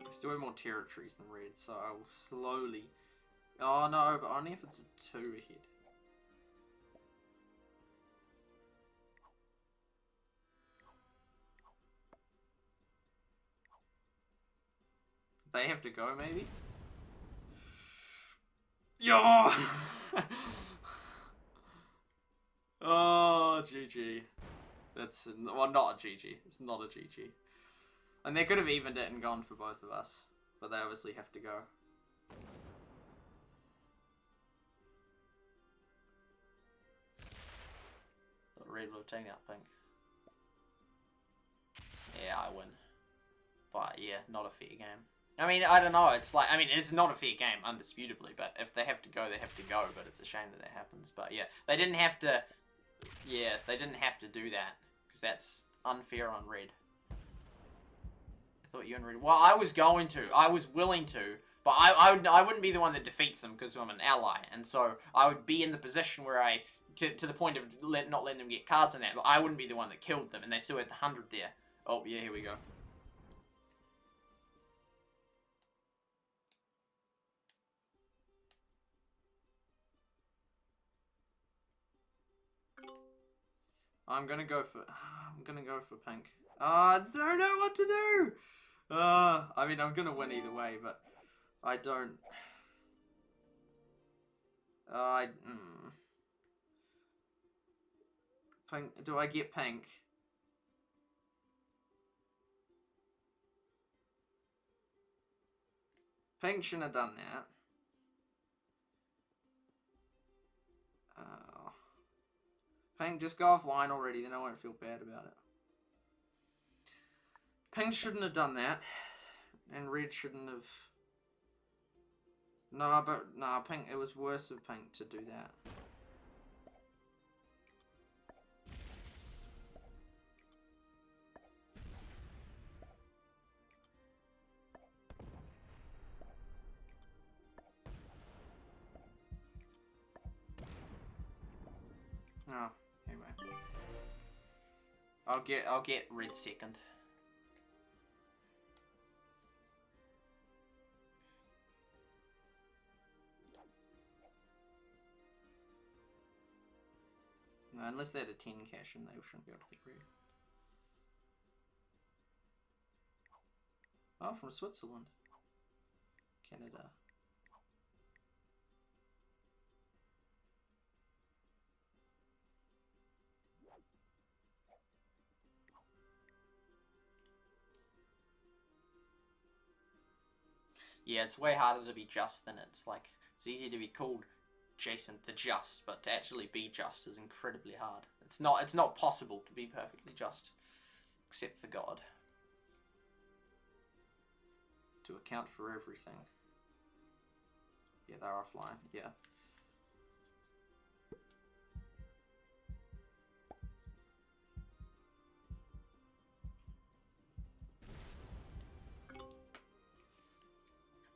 I still have more territories than Red, so I will slowly... Oh no, but only if it's a 2 ahead. They have to go, maybe? Yo! Oh, GG. That's... Well, not a GG. It's not a GG. And they could have evened it and gone for both of us. But they obviously have to go. Thought Red would have taken out Pink. Yeah, I win. But yeah, not a fair game. I mean, I don't know. It's like, I mean, it's not a fair game, undisputably. But if they have to go, they have to go. But it's a shame that happens. But yeah, they didn't have to... Yeah, they didn't have to do that. Because that's unfair on Red. I thought you and Red... Well, I was going to. I was willing to. But I wouldn't be the one that defeats them because I'm an ally. And so I would be in the position where I... To the point of not letting them get cards in that. But I wouldn't be the one that killed them. And they still had the 100 there. Oh, yeah, here we go. I'm gonna go for Pink. I don't know what to do. I mean, I'm gonna win either way, but I don't. Pink. Do I get Pink? Pink shouldn't have done that. Pink, just go offline already, then I won't feel bad about it. Pink shouldn't have done that. And Red shouldn't have... No, but... No, Pink... It was worse of Pink to do that. Oh, anyway. I'll get Red second. No, unless they had a 10 cash and they shouldn't be able to get Red. Oh, from Switzerland. Canada. Yeah, it's way harder to be just than it's like, it's easier to be called Jason the Just, but to actually be just is incredibly hard. It's not possible to be perfectly just, except for God. To account for everything. Yeah, they're offline, yeah.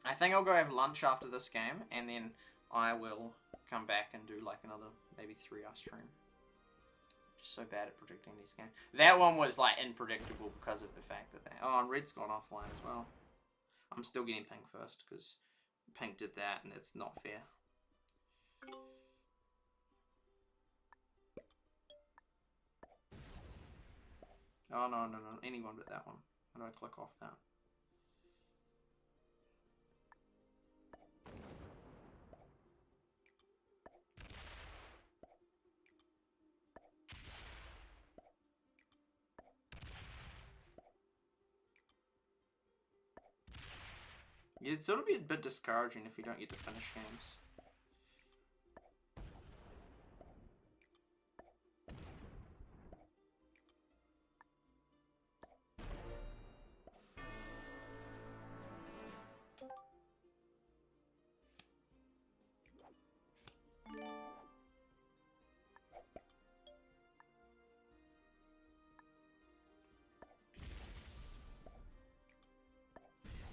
I think I'll go have lunch after this game, and then I will come back and do like another, maybe 3-hour stream. Just so bad at predicting these games. That one was like unpredictable because of the fact that oh, and red's gone offline as well. I'm still getting pink first because pink did that and it's not fair. Oh no, anyone but that one. How do I click off that? Yeah, it'd sort of be a bit discouraging if you don't get to finish games.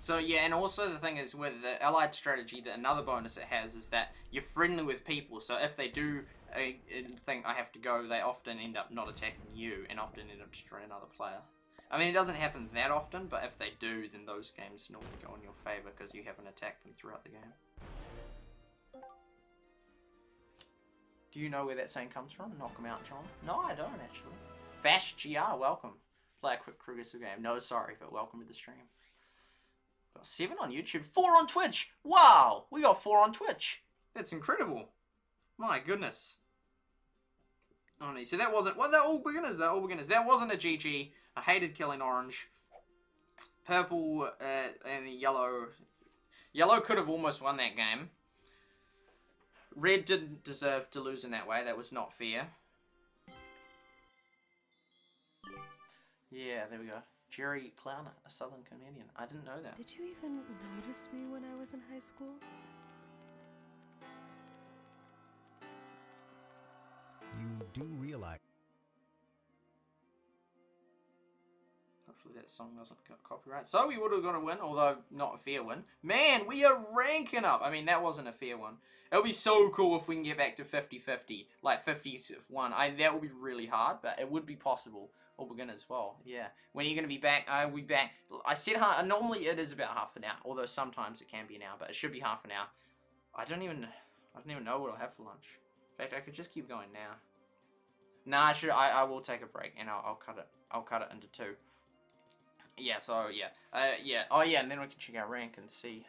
So yeah, and also the thing is with the allied strategy, that another bonus it has is that you're friendly with people. So if they do think I have to go, they often end up not attacking you and often end up destroying another player. I mean, it doesn't happen that often, but if they do, then those games normally go in your favor because you haven't attacked them throughout the game. Do you know where that saying comes from? Knock 'em out, John? No, I don't actually. Fash GR, welcome. Play a quick progressive game. No, sorry, but welcome to the stream. Got 7 on YouTube, 4 on Twitch. Wow, we got 4 on Twitch. That's incredible. My goodness. Oh no, so that wasn't, well, they're all beginners, That wasn't a GG. I hated killing orange. Purple and the yellow. Yellow could have almost won that game. Red didn't deserve to lose in that way. That was not fair. Yeah, there we go. Jerry Clowner, a southern comedian. I didn't know that. Did you even notice me when I was in high school? You do realize... Hopefully that song doesn't get copyright. So we would have got a win, although not a fair win. Man, we are ranking up. I mean, that wasn't a fair one. It would be so cool if we can get back to 50-50. Like 51. That would be really hard, but it would be possible. Or begin as well. Yeah. When are you going to be back? I will be back. I said normally it is about half an hour. Although sometimes it can be an hour, but it should be half an hour. I don't even know what I'll have for lunch. In fact, I could just keep going now. Nah, I will take a break and I'll cut it. I'll cut it into 2. Yeah, so yeah. Yeah. Oh yeah, and then we can check our rank and see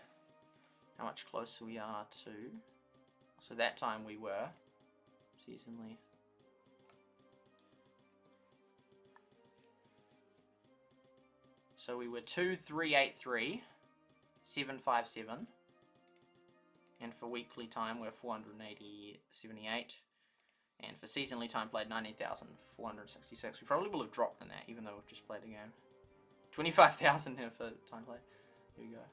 how much closer we are to. So that time we were seasonally. So we were 2383, 757, and for weekly time we're 478, and for seasonally time played 19,466. We probably will have dropped in that, even though we've just played a game. 25,000 here for time played. Here we go.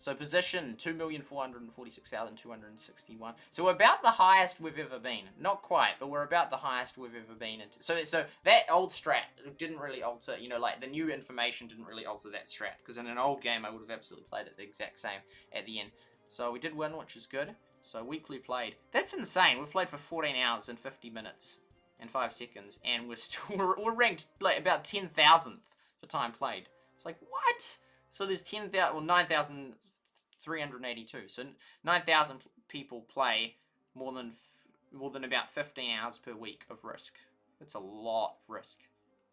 So position 2,446,261. So we're about the highest we've ever been. Not quite, but we're about the highest we've ever been. So that old strat didn't really alter, you know, like the new information didn't really alter that strat. Because in an old game, I would have absolutely played it the exact same at the end. So we did win, which is good. So weekly played. That's insane. We've played for 14 hours and 50 minutes and 5 seconds. And we're ranked like about 10,000th for time played. It's like, what? So there's 10,000, well, 9,382. So 9,000 people play more than about 15 hours per week of Risk. That's a lot of Risk.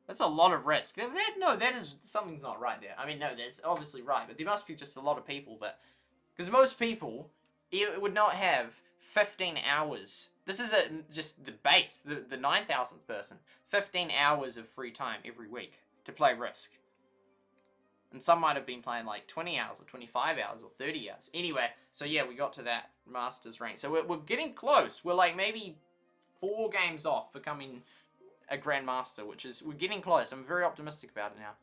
That's a lot of Risk. That is, something's not right there. I mean, no, that's obviously right, but there must be just a lot of people that, because most people would not have 15 hours. This is just the base, the 9,000th person. 15 hours of free time every week to play Risk. And some might have been playing like 20 hours or 25 hours or 30 hours. Anyway, so yeah, we got to that Masters rank. So we're getting close. We're like maybe 4 games off becoming a Grandmaster, which is, we're getting close. I'm very optimistic about it now.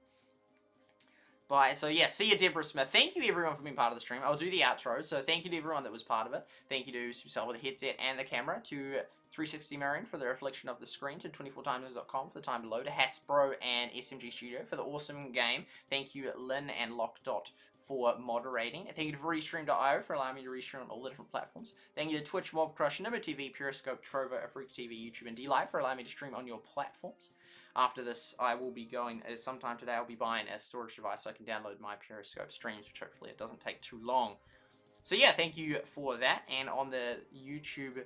Bye. So yeah, see you, Deborah Smith. Thank you everyone for being part of the stream. I'll do the outro. So thank you to everyone that was part of it. Thank you to SuperSight with the headset and the camera, to 360 Marion for the reflection of the screen, to 24timers.com for the time below, to Hasbro and SMG Studio for the awesome game. Thank you, Lynn and Lockdot, for moderating. Thank you to Restream.io for allowing me to restream on all the different platforms. Thank you to Twitch, Mob Crush, Nimmo TV, Periscope, Trovo, Afrika TV, YouTube, and DLive for allowing me to stream on your platforms. After this, I will be going, sometime today, I'll be buying a storage device so I can download my Periscope streams, which hopefully it doesn't take too long. So yeah, thank you for that. And on the YouTube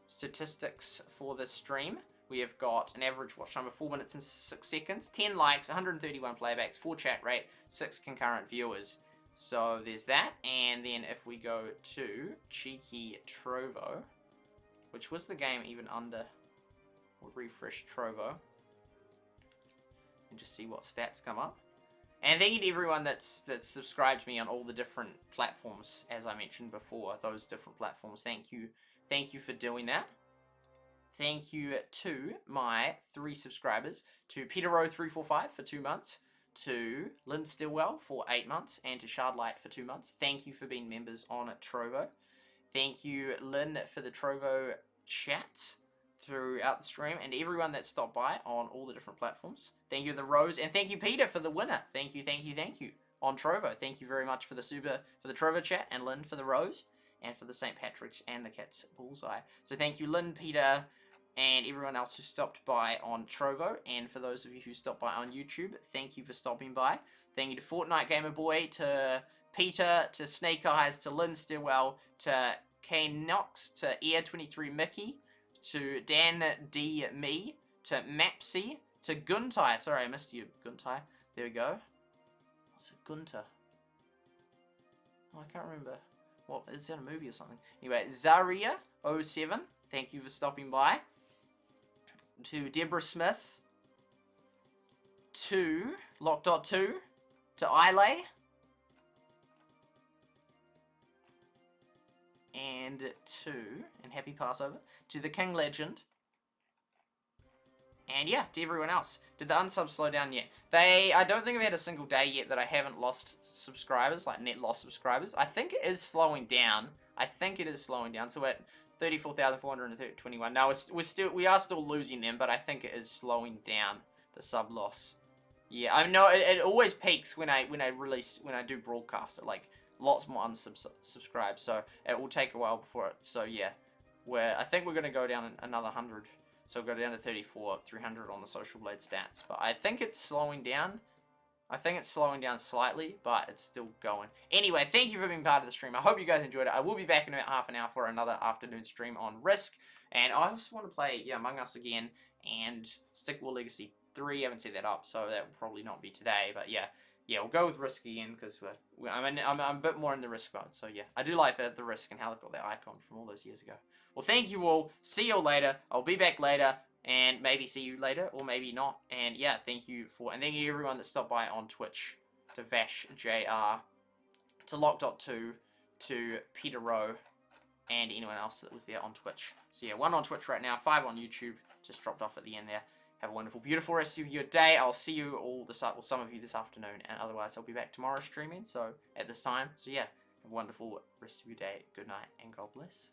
statistics for this stream, we have got an average watch time of 4 minutes and 6 seconds, 10 likes, 131 playbacks, 4 chat rate, 6 concurrent viewers. So there's that. And then if we go to Cheeky Trovo, which was the game even under, we'll refresh Trovo and just see what stats come up. And thank you to everyone that's subscribed to me on all the different platforms, as I mentioned before, those different platforms. Thank you for doing that. Thank you to my 3 subscribers, to Peter Rowe 345 for 2 months, to Lynn Stillwell for 8 months, and to Shardlight for 2 months. Thank you for being members on Trovo. Thank you, Lynn, for the Trovo chat throughout the stream, and everyone that stopped by on all the different platforms. Thank you, the Rose, and thank you, Peter, for the winner. Thank you on Trovo. Thank you very much for the Trovo chat, and Lynn for the Rose, and for the St. Patrick's and the Cat's Bullseye. So thank you, Lynn, Peter, and everyone else who stopped by on Trovo, and for those of you who stopped by on YouTube, thank you for stopping by. Thank you to Fortnite Gamer Boy, to Peter, to Snake Eyes, to Lynn Stillwell, to Kane Knox, to Air23 Mickey, to Dan D. Me, to Mapsy, to Guntai. Sorry, I missed you, Guntai. There we go. What's it, Gunter? Oh, I can't remember. What, is that a movie or something? Anyway, Zaria07, thank you for stopping by. To Deborah Smith, to Lock.2, to Islay, and Happy Passover, to the King Legend, and yeah, to everyone else. Did the unsubs slow down yet? I don't think I've had a single day yet that I haven't lost subscribers, like net lost subscribers. I think it is slowing down. So at 34,421. Now we are still losing them, but I think it is slowing down, the sub loss. Yeah, I know it always peaks when I do broadcast it, like lots more unsubscribed, so it will take a while before it. So yeah, I think we're gonna go down another 100, so we'll go down to 300 on the Social Blade stats. But I think it's slowing down. I think it's slowing down slightly, but it's still going. Anyway, thank you for being part of the stream. I hope you guys enjoyed it. I will be back in about half an hour for another afternoon stream on Risk. And I also want to play Among Us again and Stick War Legacy 3. I haven't set that up, so that will probably not be today. But yeah, we'll go with Risk again because I'm a bit more in the Risk mode. So yeah, I do like the Risk and how they got that icon from all those years ago. Well, thank you all. See you all later. I'll be back later. And maybe see you later, or maybe not. And yeah, thank you to everyone that stopped by on Twitch, to Vash JR, to Lock.2, to Peter Rowe, and anyone else that was there on Twitch. So yeah, 1 on Twitch right now, 5 on YouTube, just dropped off at the end there. Have a wonderful, beautiful rest of your day. I'll see you all some of you this afternoon, and otherwise I'll be back tomorrow streaming, so at this time. So yeah, have a wonderful rest of your day. Good night, and God bless.